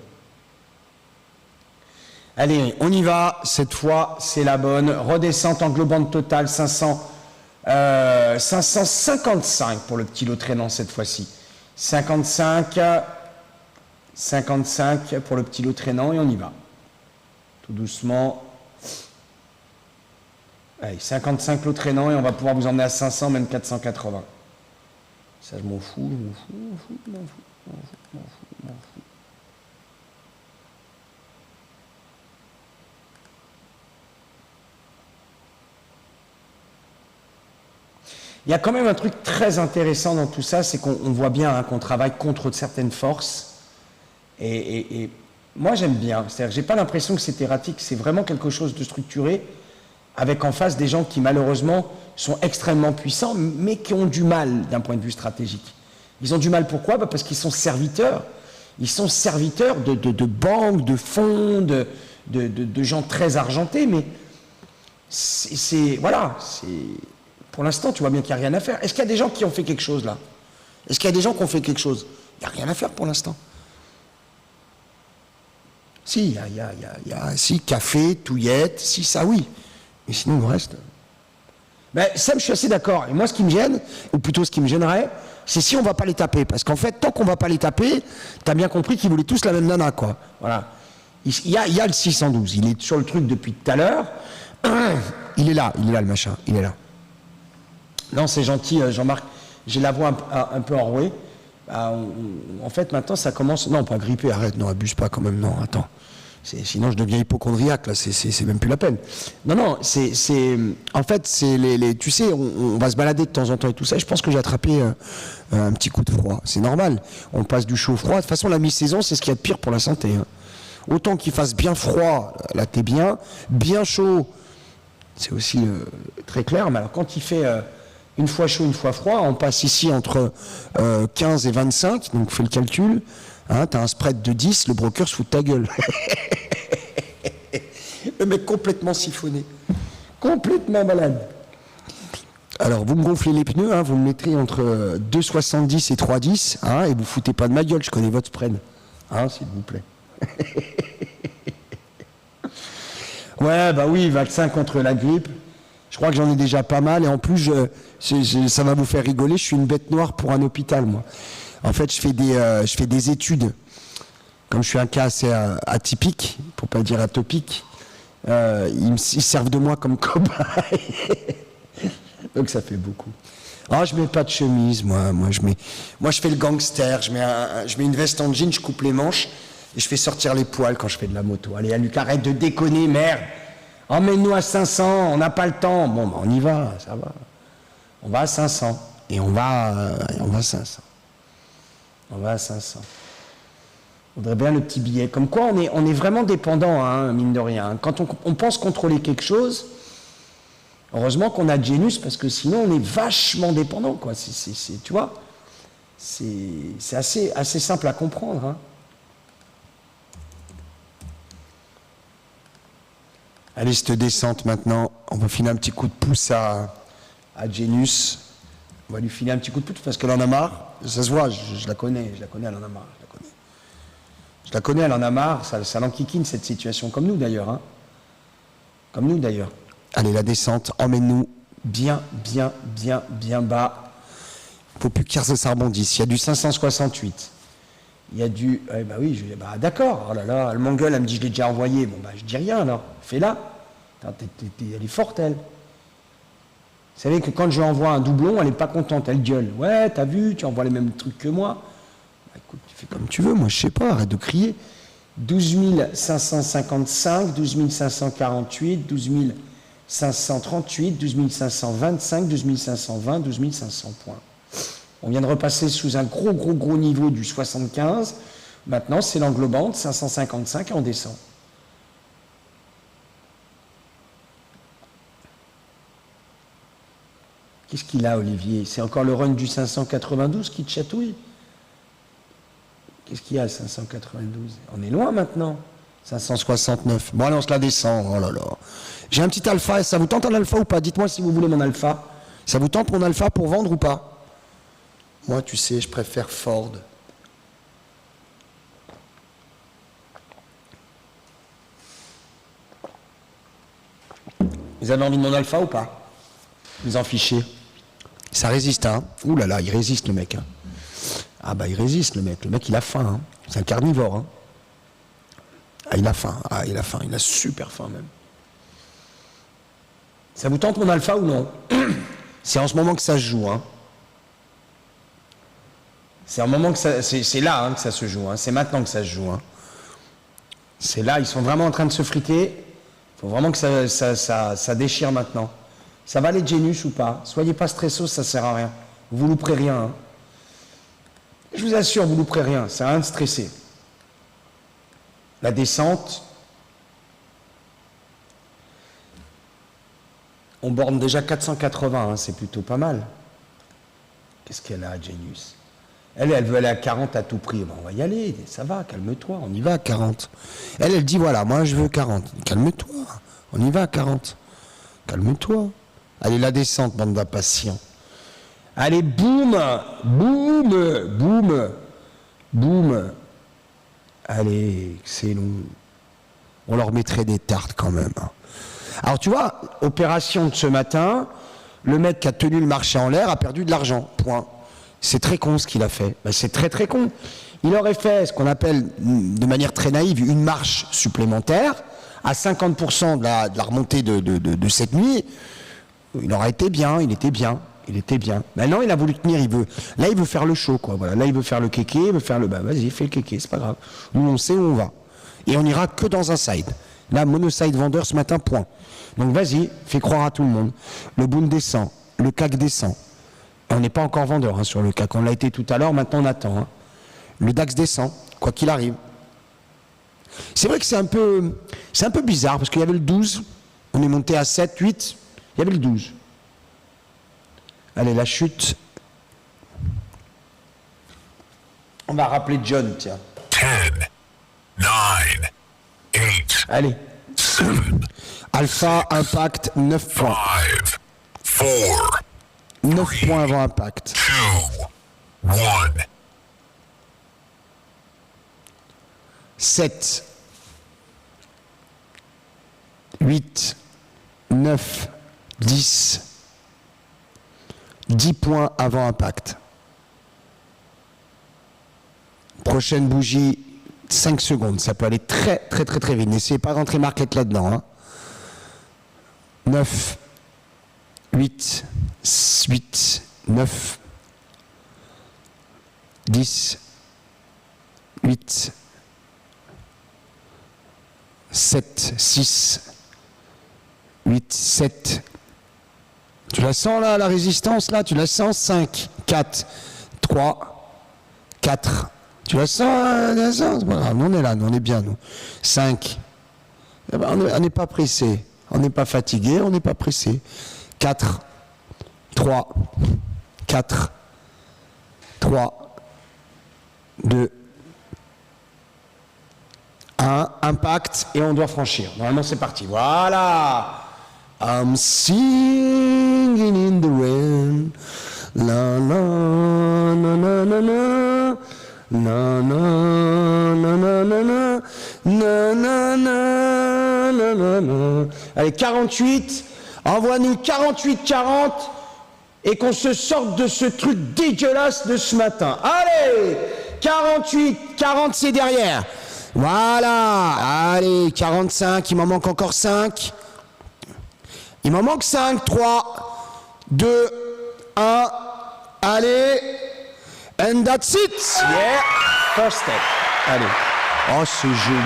S1: Allez, on y va. Cette fois, c'est la bonne. Redescente englobante totale, 555 pour le petit lot traînant cette fois-ci. 55 pour le petit lot traînant et on y va. Tout doucement. Allez, 55 lots traînants et on va pouvoir vous emmener à 500, même 480. Ça, je m'en fous. Il y a quand même un truc très intéressant dans tout ça, c'est qu'on voit bien qu'on travaille contre certaines forces. Et moi, j'aime bien. C'est-à-dire, j'ai pas l'impression que c'est erratique, c'est vraiment quelque chose de structuré, avec en face des gens qui, malheureusement, sont extrêmement puissants, mais qui ont du mal d'un point de vue stratégique. Ils ont du mal, pourquoi ? Parce qu'ils sont serviteurs. Ils sont serviteurs de banques, de fonds, de gens très argentés, mais voilà, pour l'instant, tu vois bien qu'il n'y a rien à faire. Est-ce qu'il y a des gens qui ont fait quelque chose là? Est-ce qu'il y a des gens qui ont fait quelque chose? Il n'y a rien à faire pour l'instant. Si, il y a si, café, touillette, si, ça oui. Mais sinon, le reste... Ben, Sam, je suis assez d'accord. Et moi, ce qui me gêne, ou plutôt ce qui me gênerait, c'est si on ne va pas les taper. Parce qu'en fait, tant qu'on ne va pas les taper, tu as bien compris qu'ils voulaient tous la même nana, quoi. Voilà. Il y a le 612. Il est sur le truc depuis tout à l'heure. Il est là le machin. Il est là. Non, c'est gentil, Jean-Marc. J'ai la voix un peu enrouée. En fait, maintenant, ça commence... Non, pas gripper, arrête, non, abuse pas quand même, non, attends. Sinon, je deviens hypochondriaque, là, c'est même plus la peine. Non, en fait, c'est tu sais, on va se balader de temps en temps et tout ça, et je pense que j'ai attrapé un petit coup de froid. C'est normal, on passe du chaud au froid. De toute façon, la mi-saison, c'est ce qu'il y a de pire pour la santé. Hein. Autant qu'il fasse bien froid, là, t'es bien chaud, c'est aussi très clair, mais alors quand il fait... une fois chaud, une fois froid, on passe ici entre 15 et 25, donc fais le calcul, hein, t'as un spread de 10, le broker se fout de ta gueule. Le mec complètement siphonné, complètement malade. Alors vous me gonflez les pneus, hein, vous me mettrez entre 2,70 et 3,10, hein, et vous foutez pas de ma gueule, je connais votre spread, hein, s'il vous plaît. Ouais, bah oui, vaccin contre la grippe. Je crois que j'en ai déjà pas mal, et en plus, ça va vous faire rigoler, je suis une bête noire pour un hôpital, moi. En fait, je fais des études. Comme je suis un cas assez atypique, pour pas dire atopique, ils servent de moi comme cobaye. Donc ça fait beaucoup. Ah, je mets pas de chemise, moi je fais le gangster, je mets une veste en jean, je coupe les manches, et je fais sortir les poils quand je fais de la moto. Allez, Luc, arrête de déconner, merde. Emmène-nous à 500, on n'a pas le temps. Bon, ben on y va, ça va. On va à 500. Et on va à 500. On va à 500. On voudrait bien le petit billet. Comme quoi, on est vraiment dépendant, hein, mine de rien. Quand on pense contrôler quelque chose, heureusement qu'on a Genius, parce que sinon, on est vachement dépendant, quoi. Tu vois, c'est assez simple à comprendre, hein. Allez, cette descente maintenant, on va filer un petit coup de pouce à Genius. On va lui filer un petit coup de pouce parce qu'elle en a marre. Ça se voit, je la connais, elle en a marre. Je la connais, elle en a marre. Ça l'enquiquine cette situation, comme nous d'ailleurs. Hein. Comme nous d'ailleurs. Allez, la descente, emmène-nous bien bas. Il ne faut plus qu'Herse ça rebondisse. Il y a du 568. Il y a du... bah oui, d'accord, oh là là, elle m'engueule, elle me dit je l'ai déjà envoyé. Bon, bah je dis rien alors, fais-la. Elle est forte, elle. Vous savez que quand je lui envoie un doublon, elle n'est pas contente, elle gueule. Ouais, t'as vu, tu envoies les mêmes trucs que moi. Bah écoute, tu fais comme tu veux, moi je sais pas, arrête de crier. 12 555, 12 548, 12 538, 12 525, 12 520, 12 500 points. On vient de repasser sous un gros niveau du 75. Maintenant, c'est l'englobante, 555, et on descend. Qu'est-ce qu'il a, Olivier? C'est encore le run du 592 qui te chatouille? Qu'est-ce qu'il y a, le 592? On est loin maintenant. 569. Bon, allez, on se la descend. Oh là là. J'ai un petit alpha. Ça vous tente un alpha ou pas? Dites-moi si vous voulez mon alpha. Ça vous tente mon alpha pour vendre ou pas? Moi, tu sais, je préfère Ford. Vous avez envie de mon alpha ou pas? Vous en fichez. Ça résiste, hein? Ouh là là, il résiste le mec. Hein. Ah bah il résiste le mec. Le mec il a faim. Hein. C'est un carnivore. Hein. Ah il a faim. Ah il a faim. Il a super faim même. Ça vous tente mon alpha ou non? C'est en ce moment que ça se joue. Hein. C'est un moment que c'est là hein, que ça se joue. Hein. C'est maintenant que ça se joue. Hein. C'est là, ils sont vraiment en train de se friter. Il faut vraiment que ça déchire maintenant. Ça va les Genius ou pas? Soyez pas stressés, ça sert à rien. Vous louperez rien. Hein. Je vous assure, vous louperez rien. Ça sert à rien de stresser. La descente. On borne déjà 480, hein, c'est plutôt pas mal. Qu'est-ce qu'elle a, Genius? Elle veut aller à 40 à tout prix. Bon, on va y aller, ça va, calme-toi, on y va à 40. Elle dit, voilà, moi je veux 40. Calme-toi, on y va à 40. Calme-toi. Allez, la descente, bande d'impatients. Allez, boum, boum, boum, boum. Allez, c'est long. On leur mettrait des tartes quand même. Alors tu vois, opération de ce matin, le mec qui a tenu le marché en l'air a perdu de l'argent, point. C'est très con ce qu'il a fait. Ben, c'est très très con. Il aurait fait ce qu'on appelle, de manière très naïve, une marche supplémentaire à 50% de la remontée de cette nuit. Il aurait été bien, il était bien. Maintenant, il a voulu tenir, il veut faire le show, quoi. Voilà. Là, il veut faire le kéké, il veut faire le... vas-y, fais le kéké, c'est pas grave. Nous, on sait où on va. Et on ira que dans un side. Là, monoside vendeur ce matin, point. Donc, vas-y, fais croire à tout le monde. Le Bund descend, le CAC descend. On n'est pas encore vendeur hein, sur le CAC. On l'a été tout à l'heure, maintenant on attend. Hein. Le DAX descend, quoi qu'il arrive. C'est vrai que c'est un peu bizarre, parce qu'il y avait le 12, on est monté à 7, 8, il y avait le 12. Allez, la chute. On va rappeler John, tiens.
S2: 10, 9, 8.
S1: Allez.
S2: 7,
S1: Alpha, Impact, 9 points.
S2: 5, 4,
S1: 9 points avant Impact.
S2: 2, 1.
S1: 7, 8, 9, 10. 10 points avant Impact. Prochaine bougie, 5 secondes. Ça peut aller très très très très vite. N'essayez pas de rentrer market là-dedans. Hein. 9, 8, 8, 9, 10, 8, 7, 6, 8, 7. Tu la sens là, la résistance là, tu la sens 5, 4, 3, 4. Tu la sens, voilà, nous on est là, nous on est bien nous. 5. Eh ben, on n'est pas pressé, on n'est pas fatigué, on n'est pas pressé. 4, 3, 4, 3, 2, 1, impact et on doit franchir. Normalement c'est parti, voilà. I'm singing in the rain, la la na na na na, na na na na na na na na na na. Allez, 48, envoie-nous 48-40 et qu'on se sorte de ce truc dégueulasse de ce matin. Allez, 48-40 c'est derrière. Voilà, allez, 45, il m'en manque encore 5. Il m'en manque 5, 3, 2, 1, allez, and that's it. Yeah, first step. Allez. Oh, c'est joli.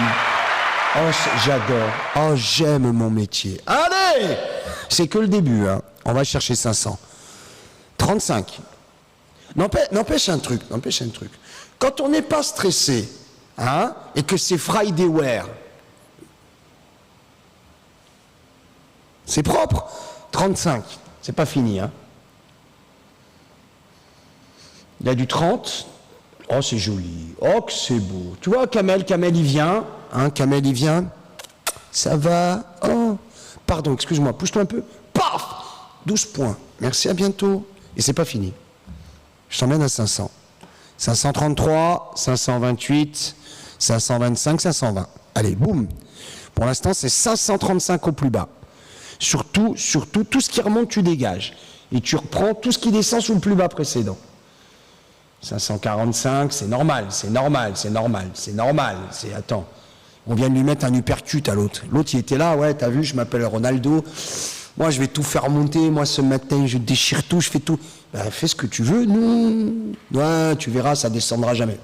S1: Oh, j'adore. Oh, j'aime mon métier. Allez, c'est que le début, hein. On va chercher 500. 35. N'empêche un truc. Quand on n'est pas stressé, hein, et que c'est Fridayware, c'est propre. 35, c'est pas fini. Hein. Il y a du 30. Oh, c'est joli. Oh, que c'est beau. Tu vois, Kamel, il vient. Hein, Kamel, il vient. Ça va. Oh, pardon, excuse-moi, pousse-toi un peu. Paf 12 points. Merci, à bientôt. Et c'est pas fini. Je t'emmène à 500. 533, 528, 525, 520. Allez, boum. Pour l'instant, c'est 535 au plus bas. Surtout, tout ce qui remonte, tu dégages. Et tu reprends tout ce qui descend sous le plus bas précédent. 545, c'est normal. Attends, on vient de lui mettre un uppercut à l'autre. L'autre, il était là, ouais, t'as vu, je m'appelle Ronaldo. Moi, je vais tout faire monter. Moi, ce matin, je déchire tout, je fais tout. Ben, fais ce que tu veux, nous. Ouais, tu verras, ça descendra jamais.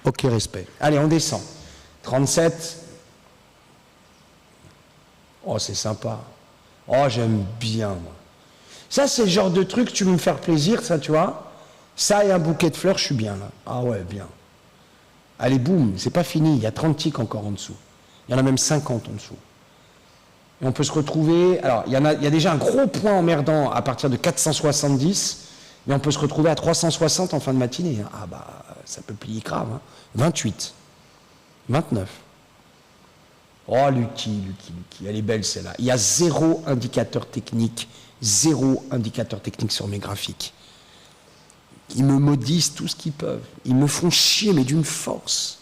S1: Ok, respect. Allez, on descend. 37. Oh, c'est sympa. Oh, j'aime bien, moi. Ça, c'est le genre de truc, tu veux me faire plaisir, ça, tu vois. Ça et un bouquet de fleurs, je suis bien, là. Ah ouais, bien. Allez, boum, c'est pas fini. Il y a 30 ticks encore en dessous. Il y en a même 50 en dessous. Et on peut se retrouver... Alors, il y a déjà un gros point emmerdant à partir de 470. Mais on peut se retrouver à 360 en fin de matinée. Hein. Ah bah, ça peut plier grave. Hein. 28. 29. Oh, Lucky, elle est belle celle-là. Il y a zéro indicateur technique sur mes graphiques. Ils me maudissent tout ce qu'ils peuvent. Ils me font chier, mais d'une force.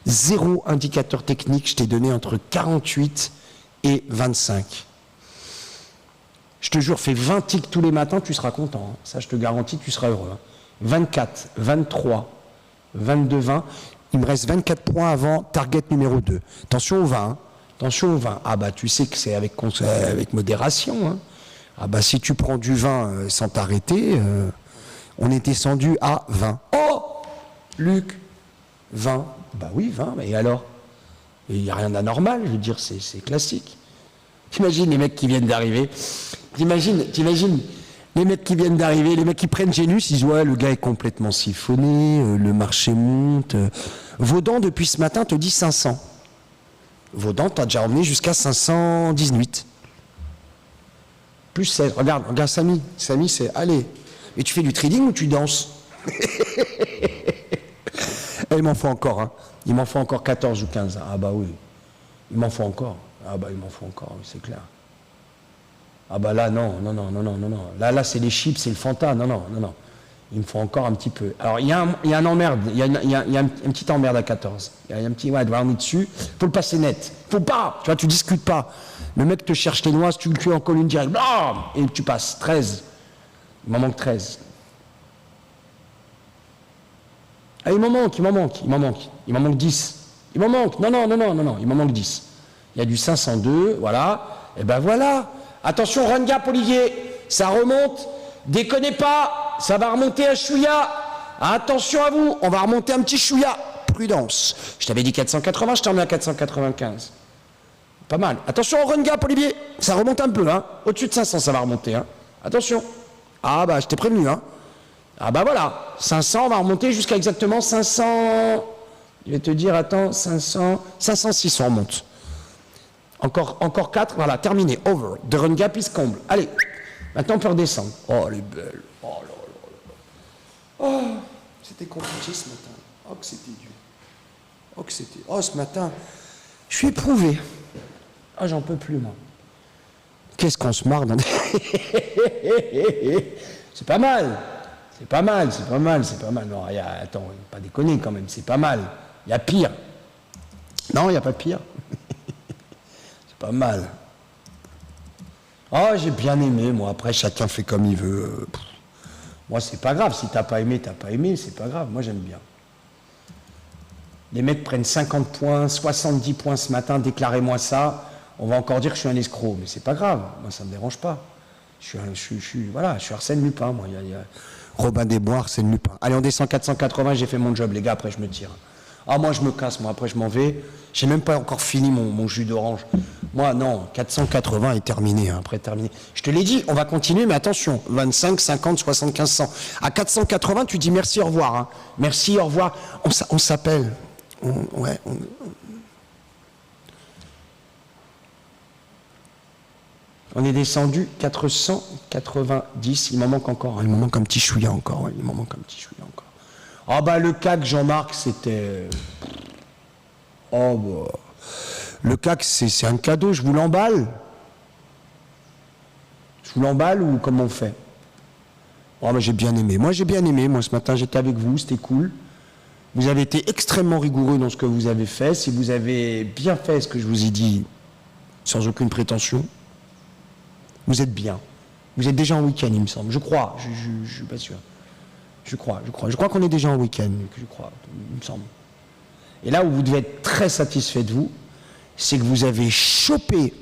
S1: Zéro indicateur technique, je t'ai donné entre 48 et 25. Je te jure, fais 20 tics tous les matins, tu seras content. Hein. Ça, je te garantis, tu seras heureux. Hein. 24, 23, 22, 20. Il me reste 24 points avant target numéro 2. Attention au 20. Hein. Attention au 20. Ah bah, tu sais que c'est avec modération. Hein. Ah bah, si tu prends du 20 sans t'arrêter, on est descendu à 20. Oh Luc 20. Bah oui, 20. Et alors? Il n'y a rien d'anormal, je veux dire, c'est classique. T'imagines les mecs qui viennent d'arriver. T'imagines les mecs qui viennent d'arriver, les mecs qui prennent Génus, ils disent ouais, le gars est complètement siphonné, le marché monte. Vaudan, depuis ce matin, te dit 500. Vaudan, t'as déjà emmené jusqu'à 518. Plus 16. Regarde Samy. Samy, c'est allez. Mais tu fais du trading ou tu danses? Il m'en faut encore, hein. Il m'en faut encore 14 ou 15. Ah bah oui. Il m'en faut encore. Ah bah il m'en faut encore, oui, c'est clair. Ah bah là, non. Là, c'est les chips, c'est le Fanta. Non. Il me faut encore un petit peu. Alors, il y a un emmerde. Il y a un petit emmerde à 14. Il y a un petit, ouais, on est dessus. Faut le passer net. Faut pas. Tu vois, tu discutes pas. Le mec te cherche les noises, tu le tues en colline directe. Blam et tu passes. 13. Il m'en manque 13. Ah, il m'en manque 10. Il m'en manque. Non. Il m'en manque 10. Il y a du 502, voilà. Et ben voilà. Attention, run gap, Olivier. Ça remonte. Déconnez pas. Ça va remonter à chouïa. Attention à vous. On va remonter un petit chouïa. Prudence. Je t'avais dit 480, je t'en mets à 495. Pas mal. Attention au run gap, Olivier. Ça remonte un peu, hein. Au-dessus de 500, ça va remonter, hein. Attention. Ah bah, je t'ai prévenu, hein. Ah bah voilà. 500, on va remonter jusqu'à exactement 500. Je vais te dire, attends, 506, on remonte. Encore 4, voilà, terminé, over. The run gap is comble. Allez, maintenant on peut redescendre. Oh, elle est belle. Oh là là là. Oh, c'était compliqué ce matin. Oh, que c'était dur. Oh, que c'était. Oh, ce matin, je suis éprouvé. Ah, j'en peux plus, moi. Qu'est-ce qu'on se marre dans des... C'est pas mal. Non, attends, pas déconner quand même, c'est pas mal. Il y a pire. Non, il n'y a pas pire. Pas mal. Oh, j'ai bien aimé, moi. Après, chacun fait comme il veut. Moi, c'est pas grave. Si t'as pas aimé, c'est pas grave. Moi, j'aime bien. Les mecs prennent 50 points, 70 points ce matin, déclarez-moi ça. On va encore dire que je suis un escroc. Mais c'est pas grave. Moi, ça me dérange pas. Je suis Arsène Lupin, moi. Robin des Bois, Arsène Lupin. Allez, on descend 480, j'ai fait mon job, les gars. Après, je me tire. Ah, moi, je me casse, moi. Après, je m'en vais. J'ai même pas encore fini mon jus d'orange. Moi, non, 480 est terminé, hein, après terminé. Je te l'ai dit, on va continuer, mais attention, 25, 50, 75, 100. À 480, tu dis merci, au revoir. Hein. Merci, au revoir. On s'appelle. On est descendu 490, il m'en manque encore. Hein, il m'en manque un petit chouïa encore. Ouais, Ah bah le CAC, Jean-Marc, c'était... Oh bah... Le CAC, c'est un cadeau, je vous l'emballe. Je vous l'emballe ou comment on fait? Oh bah j'ai bien aimé. Moi j'ai bien aimé, moi ce matin j'étais avec vous, c'était cool. Vous avez été extrêmement rigoureux dans ce que vous avez fait. Si vous avez bien fait ce que je vous ai dit, sans aucune prétention, vous êtes bien. Vous êtes déjà en week-end, il me semble. Je crois, je suis pas sûr. Je crois qu'on est déjà en week-end, je crois, il me semble. Et là où vous devez être très satisfait de vous, c'est que vous avez chopé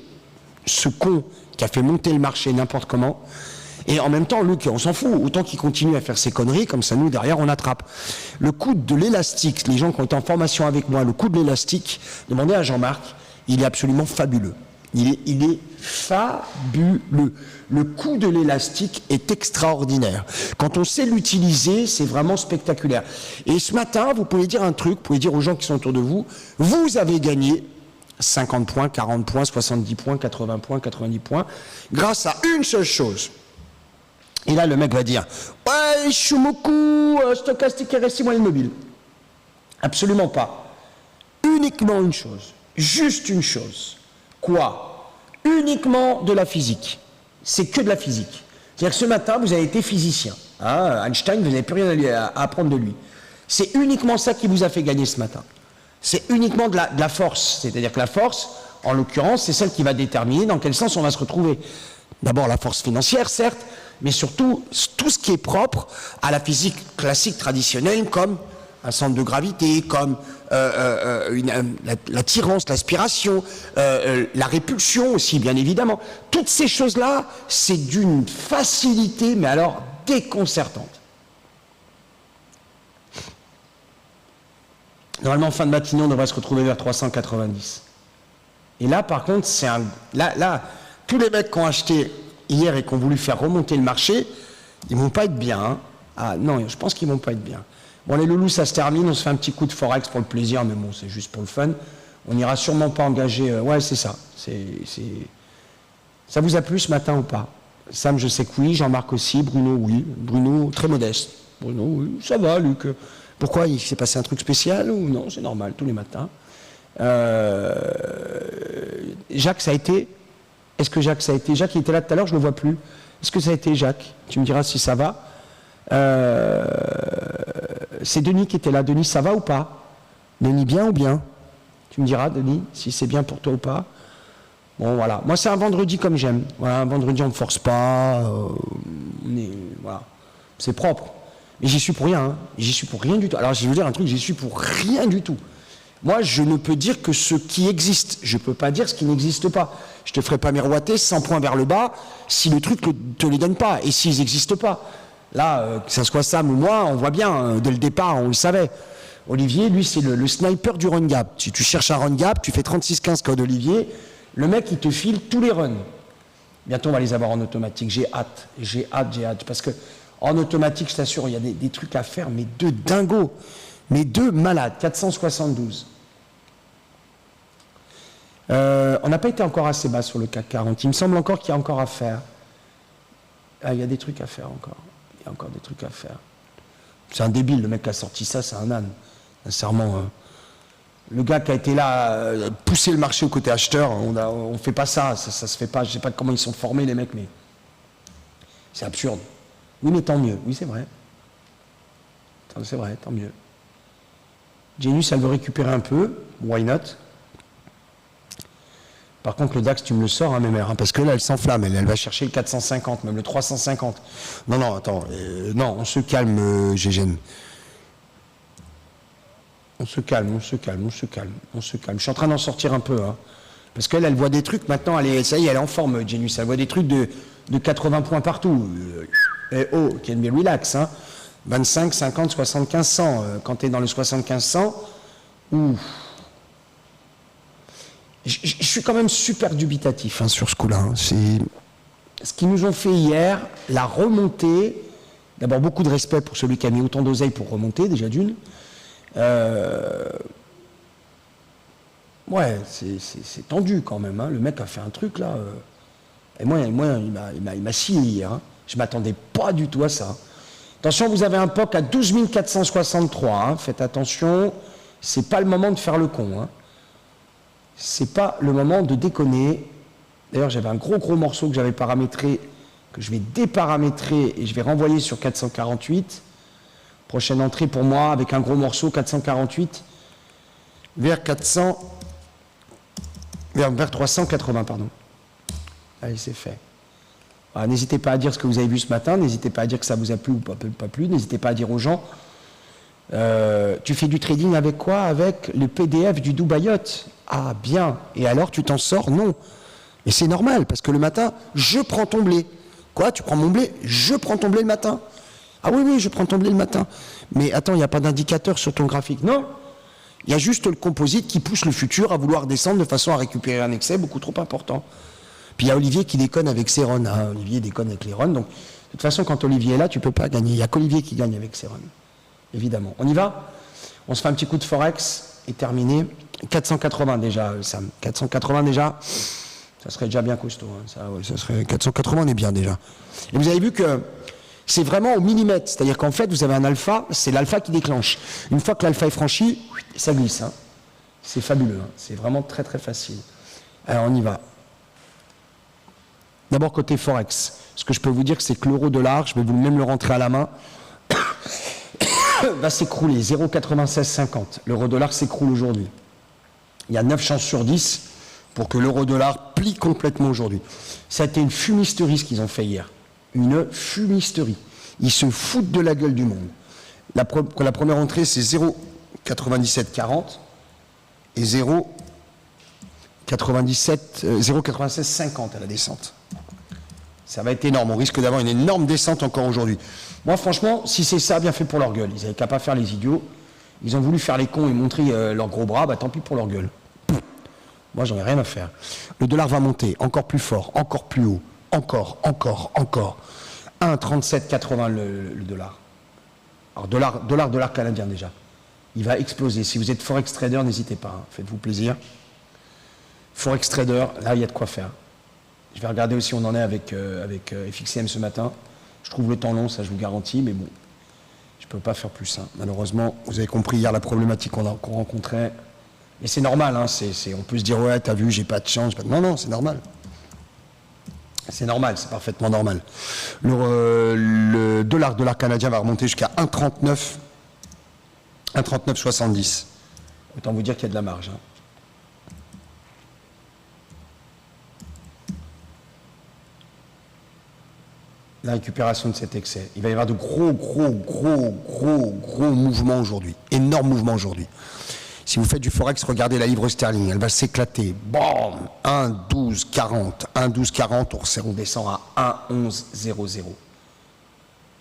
S1: ce con qui a fait monter le marché n'importe comment, et en même temps, Luc, on s'en fout, autant qu'il continue à faire ses conneries, comme ça, nous, derrière, on attrape. Le coup de l'élastique, les gens qui ont été en formation avec moi, le coup de l'élastique, demandez à Jean-Marc, il est absolument fabuleux. Il est fabuleux. Le coup de l'élastique est extraordinaire. Quand on sait l'utiliser, c'est vraiment spectaculaire. Et ce matin, vous pouvez dire un truc, vous pouvez dire aux gens qui sont autour de vous, vous avez gagné 50 points, 40 points, 70 points, 80 points, 90 points, grâce à une seule chose. Et là, le mec va dire « Ouais, Shumoku, stochastique RSI moyenne mobile. » Absolument pas. Uniquement une chose. Juste une chose. Quoi? Uniquement de la physique. C'est que de la physique. C'est-à-dire que ce matin, vous avez été physicien. Hein, Einstein, vous n'avez plus rien à apprendre de lui. C'est uniquement ça qui vous a fait gagner ce matin. C'est uniquement de la force. C'est-à-dire que la force, en l'occurrence, c'est celle qui va déterminer dans quel sens on va se retrouver. D'abord la force financière, certes, mais surtout tout ce qui est propre à la physique classique traditionnelle, comme un centre de gravité, comme l'attirance, l'aspiration, la répulsion aussi, bien évidemment. Toutes ces choses-là, c'est d'une facilité, mais alors déconcertante. Normalement, en fin de matinée, on devrait se retrouver vers 390. Et là, par contre, c'est un... Là, tous les mecs qui ont acheté hier et qui ont voulu faire remonter le marché, ils ne vont pas être bien. Hein. Ah non, je pense qu'ils ne vont pas être bien. Bon, les loulous, ça se termine, on se fait un petit coup de forex pour le plaisir, mais bon, c'est juste pour le fun. On n'ira sûrement pas engager... ouais, c'est ça. Ça vous a plu ce matin ou pas? Sam, je sais que oui. Jean-Marc aussi. Bruno, oui. Bruno, très modeste. Bruno, oui. Ça va, Luc. Pourquoi? Il s'est passé un truc spécial ou non? C'est normal, tous les matins. Jacques, ça a été? Est-ce que Jacques, ça a été? Jacques, il était là tout à l'heure, je ne le vois plus. Est-ce que ça a été, Jacques? Tu me diras si ça va. C'est Denis qui était là. Denis, ça va ou pas? Denis, bien ou bien? Tu me diras, Denis, si c'est bien pour toi ou pas. Bon, voilà. Moi, c'est un vendredi comme j'aime. Voilà, un vendredi, on ne force pas. Voilà. C'est propre. Mais j'y suis pour rien. Hein. J'y suis pour rien du tout. Alors, je vais vous dire un truc, j'y suis pour rien du tout. Moi, je ne peux dire que ce qui existe. Je ne peux pas dire ce qui n'existe pas. Je ne te ferai pas miroiter 100 points vers le bas si le truc ne te les donne pas et s'ils n'existent pas. Là, que ça soit Sam ou moi, on voit bien, dès le départ, on le savait. Olivier, lui, c'est le sniper du run gap. Si tu cherches un run gap, tu fais 36-15 code Olivier, le mec, il te file tous les runs. Bientôt, on va les avoir en automatique. J'ai hâte. Parce que en automatique, je t'assure, il y a des trucs à faire, mais de dingo. Mais de malades. 472. On n'a pas été encore assez bas sur le CAC 40. Il me semble encore qu'il y a encore à faire. Ah, il y a des trucs à faire encore. Il y a encore des trucs à faire. C'est un débile, le mec qui a sorti ça, c'est un âne. Sincèrement. Le gars qui a été là, pousser le marché au côté acheteur, on ne fait pas ça, ça se fait pas. Je ne sais pas comment ils sont formés, les mecs, mais c'est absurde. Oui, mais tant mieux. Oui, c'est vrai. C'est vrai, tant mieux. Genius, elle veut récupérer un peu. Why not? Par contre, le DAX, tu me le sors, hein, mémère, hein, parce que là, elle s'enflamme. Elle va chercher le 450, même le 350. Non, attends. Non, on se calme, Gégène. On se calme. Je suis en train d'en sortir un peu. Hein, parce qu'elle, elle voit des trucs. Maintenant, ça y est, elle est en forme, Genius. Elle voit des trucs de 80 points partout. Can be relax. Hein. 25, 50, 75, 100. Quand tu es dans le 75, 100, ouf. Je suis quand même super dubitatif hein, sur ce coup-là. Hein. C'est ce qu'ils nous ont fait hier, la remontée. D'abord, beaucoup de respect pour celui qui a mis autant d'oseille pour remonter, déjà d'une. Ouais, c'est tendu quand même. Hein. Le mec a fait un truc là. Et moi il m'a scié hier. Hein. Je ne m'attendais pas du tout à ça. Attention, vous avez un POC à 12 463. Hein. Faites attention, c'est pas le moment de faire le con. Hein. C'est pas le moment de déconner. D'ailleurs, j'avais un gros morceau que j'avais paramétré, que je vais déparamétrer et je vais renvoyer sur 448. Prochaine entrée pour moi avec un gros morceau 448 vers 380, pardon. Allez, c'est fait. Alors, n'hésitez pas à dire ce que vous avez vu ce matin, n'hésitez pas à dire que ça vous a plu ou pas plu, n'hésitez pas à dire aux gens. Tu fais du trading avec quoi? Avec le PDF du Dubai Yacht. Ah, bien. Et alors, tu t'en sors? Non. Mais c'est normal, parce que le matin, je prends ton blé. Quoi? Tu prends mon blé? Je prends ton blé le matin. Ah oui, je prends ton blé le matin. Mais attends, il n'y a pas d'indicateur sur ton graphique. Non. Il y a juste le composite qui pousse le futur à vouloir descendre de façon à récupérer un excès beaucoup trop important. Puis il y a Olivier qui déconne avec ses runs. Hein. Olivier déconne avec les runs. Donc, de toute façon, quand Olivier est là, tu ne peux pas gagner. Il n'y a qu'Olivier qui gagne avec ses runs. Évidemment. On y va? On se fait un petit coup de forex et terminé. 480 déjà, Sam. 480 déjà, ça serait déjà bien costaud. Hein. Ça serait 480, on est bien déjà. Et vous avez vu que C'est vraiment au millimètre. C'est-à-dire qu'en fait, vous avez un alpha, c'est l'alpha qui déclenche. Une fois que l'alpha est franchi, ça glisse. Hein. C'est fabuleux. Hein. C'est vraiment très très facile. Alors on y va. D'abord côté Forex. Ce que je peux vous dire, c'est que l'euro-dollar, je vais vous même le rentrer à la main, va s'écrouler. 0,9650. L'euro-dollar s'écroule aujourd'hui. Il y a 9 chances sur 10 pour que l'euro-dollar plie complètement aujourd'hui. Ça a été une fumisterie ce qu'ils ont fait hier. Une fumisterie. Ils se foutent de la gueule du monde. La première entrée, c'est 0,9740 et 0,9650 à la descente. Ça va être énorme. On risque d'avoir une énorme descente encore aujourd'hui. Moi, franchement, si c'est ça, bien fait pour leur gueule. Ils n'avaient qu'à pas faire les idiots. Ils ont voulu faire les cons et montrer leurs gros bras. Bah, tant pis pour leur gueule. Moi, j'en ai rien à faire. Le dollar va monter encore plus fort, encore plus haut. Encore. 1,3780 le dollar. Alors, dollar canadien déjà. Il va exploser. Si vous êtes Forex trader, n'hésitez pas. Hein. Faites-vous plaisir. Forex trader, là, il y a de quoi faire. Je vais regarder aussi où on en est avec FXCM ce matin. Je trouve le temps long, ça je vous garantis, mais bon, je ne peux pas faire plus. Hein. Malheureusement, vous avez compris hier la problématique qu'on rencontrait. Et c'est normal, hein, on peut se dire, ouais, t'as vu, j'ai pas de chance. Non, c'est normal. C'est normal, c'est parfaitement normal. Le dollar canadien va remonter jusqu'à 1,3970. Autant vous dire qu'il y a de la marge. Hein. La récupération de cet excès. Il va y avoir de gros mouvements aujourd'hui. Énormes mouvements aujourd'hui. Si vous faites du Forex, regardez la livre sterling. Elle va s'éclater. Bam 1,1240. 1,1240, on descend à 1,1100.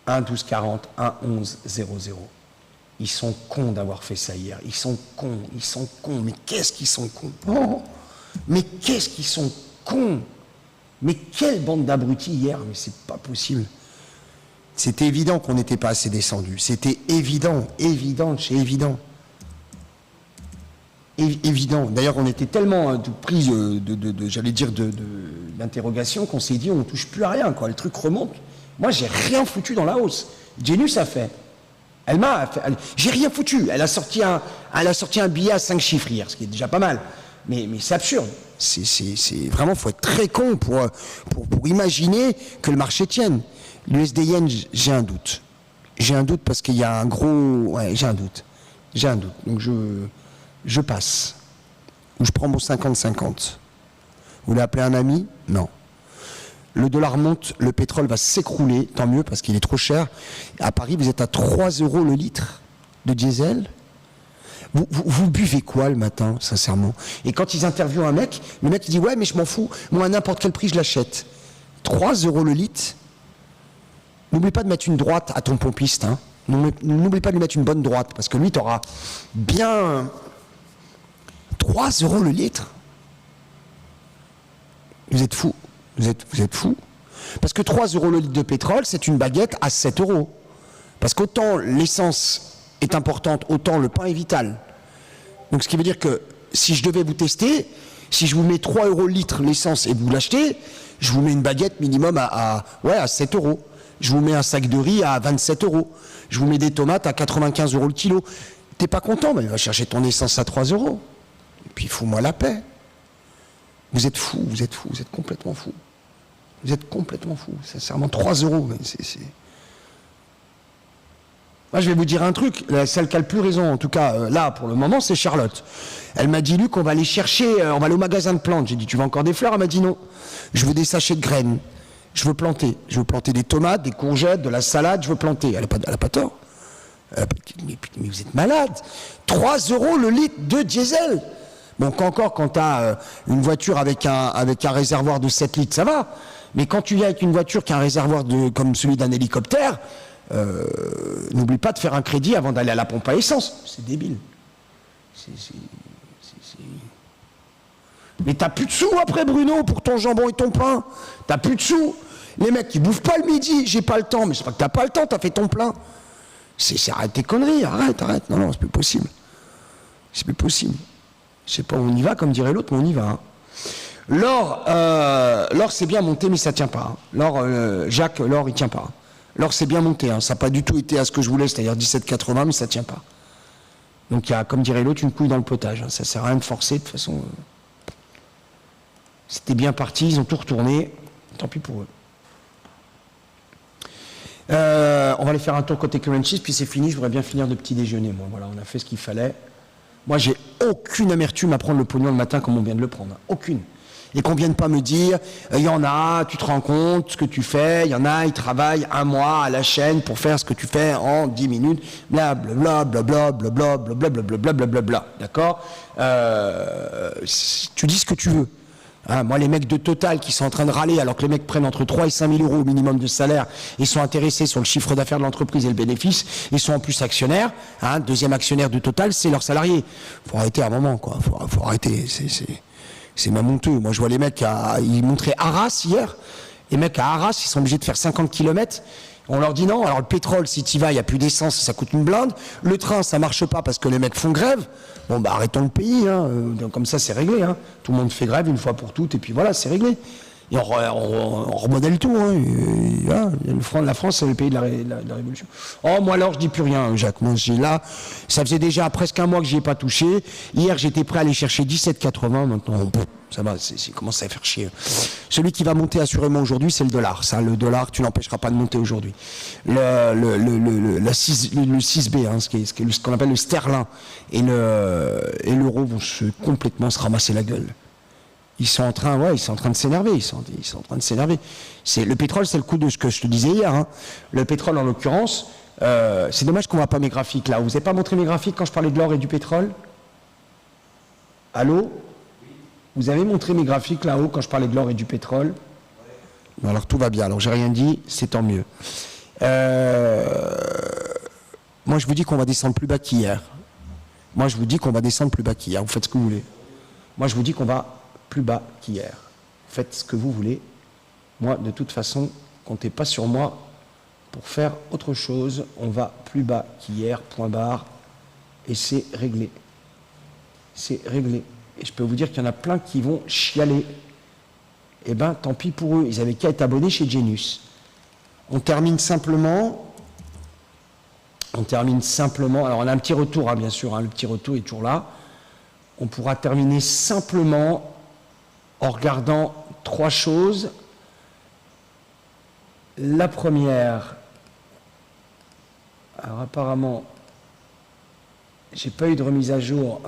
S1: 1,1240, 1,1100. Ils sont cons d'avoir fait ça hier. Ils sont cons. Mais qu'est-ce qu'ils sont cons? Oh, mais qu'est-ce qu'ils sont cons? Mais quelle bande d'abrutis hier, mais c'est pas possible. C'était évident qu'on n'était pas assez descendu. C'était évident. Évident. D'ailleurs, on était tellement pris d'interrogation qu'on s'est dit on ne touche plus à rien, quoi. Le truc remonte. Moi, j'ai rien foutu dans la hausse. Genius a fait. J'ai rien foutu. Elle a sorti un billet à 5 chiffres hier, ce qui est déjà pas mal. Mais c'est absurde. C'est vraiment, faut être très con pour imaginer que le marché tienne. L'USD Yen, j'ai un doute. J'ai un doute parce qu'il y a un gros... Ouais, j'ai un doute. Donc je passe. Ou je prends mon 50-50. Vous voulez appeler un ami? Non. Le dollar monte, le pétrole va s'écrouler, tant mieux parce qu'il est trop cher. À Paris, vous êtes à 3 € le litre de diesel. Vous buvez quoi le matin, sincèrement? Et quand ils interviewent un mec, le mec il dit ouais mais je m'en fous, moi à n'importe quel prix je l'achète. 3 € le litre. N'oublie pas de mettre une droite à ton pompiste. Hein. N'oublie pas de lui mettre une bonne droite, parce que lui t'auras bien 3 € le litre. Vous êtes fous. Vous êtes fous. Parce que 3 € le litre de pétrole, c'est une baguette à 7 €. Parce qu'autant l'essence est importante, autant le pain est vital. Donc ce qui veut dire que si je devais vous tester, si je vous mets 3 € le litre l'essence et vous l'achetez, je vous mets une baguette minimum à 7 €. Je vous mets un sac de riz à 27 €. Je vous mets des tomates à 95 € le kilo. T'es pas content, mais va chercher ton essence à 3 €. Et puis fous-moi la paix. Vous êtes fous, vous êtes complètement fous. Vous êtes complètement fous. Sincèrement, 3 €. C'est... Moi, je vais vous dire un truc, celle qui a le plus raison, en tout cas, là, pour le moment, c'est Charlotte. Elle m'a dit, Luc, on va aller chercher, on va aller au magasin de plantes. J'ai dit, tu veux encore des fleurs? Elle m'a dit non. Je veux des sachets de graines. Je veux planter. Je veux planter des tomates, des courgettes, de la salade, je veux planter. Elle a pas tort. Mais vous êtes malade. 3 € le litre de diesel. Bon, encore, quand tu as une voiture avec un réservoir de 7 litres, ça va. Mais quand tu viens avec une voiture qui a un réservoir comme celui d'un hélicoptère, n'oublie pas de faire un crédit avant d'aller à la pompe à essence. C'est débile. Mais t'as plus de sous après, Bruno, pour ton jambon et ton pain. T'as plus de sous. Les mecs qui bouffent pas le midi, j'ai pas le temps. Mais c'est pas que t'as pas le temps, t'as fait ton plein. Arrête tes conneries, arrête. Non, c'est plus possible. C'est plus possible. Je sais pas où on y va, comme dirait l'autre, mais on y va. Hein. L'or c'est bien monté, mais ça tient pas. Hein. L'or, Jacques, l'or, il tient pas. L'or c'est bien monté, hein. Ça n'a pas du tout été à ce que je voulais, c'est-à-dire 17,80, mais ça ne tient pas. Donc il y a, comme dirait l'autre, une couille dans le potage. Hein. Ça ne sert à rien de forcer, de toute façon. C'était bien parti, ils ont tout retourné. Tant pis pour eux. On va aller faire un tour côté currencies, puis c'est fini. Je voudrais bien finir de petit déjeuner. Moi, voilà, on a fait ce qu'il fallait. Moi, j'ai aucune amertume à prendre le pognon le matin comme on vient de le prendre. Hein. Aucune. Et qu'on ne vienne pas me dire, il y en a, tu te rends compte ce que tu fais, il y en a, ils travaillent un mois à la chaîne pour faire ce que tu fais en 10 minutes, blablabla, blablabla, blablabla, blablabla, blablabla. D'accord tu dis ce que tu veux. Hein, moi, les mecs de Total qui sont en train de râler alors que les mecs prennent entre 3 et 5 000 euros au minimum de salaire et sont intéressés sur le chiffre d'affaires de l'entreprise et le bénéfice, ils sont en plus actionnaires. Hein, deuxième actionnaire de Total, c'est leurs salariés. Faut arrêter un moment, quoi. Faut arrêter. C'est même honteux. Moi, je vois les mecs, ils montraient Arras hier. Les mecs à Arras, ils sont obligés de faire 50 km. On leur dit non. Alors, le pétrole, si tu y vas, il n'y a plus d'essence, ça coûte une blinde. Le train, ça marche pas parce que les mecs font grève. Bon, bah, arrêtons le pays. Hein. Comme ça, c'est réglé. Hein. Tout le monde fait grève une fois pour toutes, et puis voilà, c'est réglé. Et on remodèle tout. Hein. Et, voilà, la France, c'est le pays de la Révolution. Oh, moi, alors, je dis plus rien, Jacques. Moi, là, ça faisait déjà presque un mois que je n'y ai pas touché. Hier, j'étais prêt à aller chercher 17,80. Maintenant, ça va, c'est commence à faire chier. Celui qui va monter assurément aujourd'hui, c'est le dollar. Ça, le dollar, tu n'empêcheras pas de monter aujourd'hui. Le 6B, hein, ce qu'on appelle le sterling et l'euro vont complètement se ramasser la gueule. Ils sont en train de s'énerver. Ils sont en train de s'énerver. Le pétrole, c'est le coup de ce que je te disais hier. Hein. Le pétrole, en l'occurrence, c'est dommage qu'on ne voit pas mes graphiques là. Vous n'avez pas montré mes graphiques quand je parlais de l'or et du pétrole? Allô? Vous avez montré mes graphiques là-haut quand je parlais de l'or et du pétrole? Alors tout va bien. Alors j'ai rien dit, c'est tant mieux. Moi, je vous dis qu'on va descendre plus bas qu'hier. Vous faites ce que vous voulez. Moi, je vous dis qu'on va plus bas qu'hier. Faites ce que vous voulez. Moi, de toute façon, comptez pas sur moi pour faire autre chose. On va plus bas qu'hier, point barre. Et c'est réglé. C'est réglé. Et je peux vous dire qu'il y en a plein qui vont chialer. Eh bien, tant pis pour eux. Ils avaient qu'à être abonnés chez Genius. On termine simplement. Alors, on a un petit retour, hein, bien sûr. Hein, le petit retour est toujours là. On pourra terminer simplement en regardant 3 choses. La première, alors apparemment, j'ai pas eu de remise à jour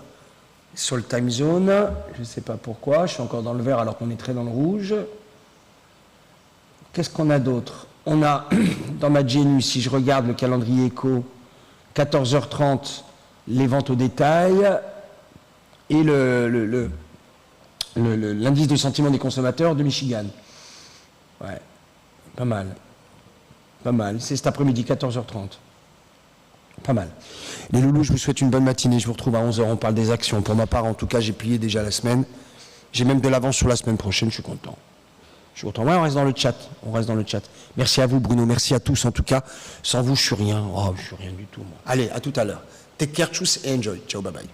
S1: sur le time zone, je ne sais pas pourquoi, je suis encore dans le vert alors qu'on est très dans le rouge. Qu'est-ce qu'on a d'autre? On a, dans ma Genius, si je regarde le calendrier éco, 14h30, les ventes au détail, et l'indice de sentiment des consommateurs de Michigan. Ouais, pas mal. Pas mal. C'est cet après-midi, 14h30. Pas mal. Les loulous, je vous souhaite une bonne matinée. Je vous retrouve à 11h. On parle des actions. Pour ma part, en tout cas, j'ai plié déjà la semaine. J'ai même de l'avance sur la semaine prochaine. Je suis content. Ouais, on reste dans le chat. Merci à vous, Bruno. Merci à tous, en tout cas. Sans vous, je suis rien. Oh, je suis rien du tout, moi. Allez, à tout à l'heure. Take care, tchuss et enjoy. Ciao, bye bye.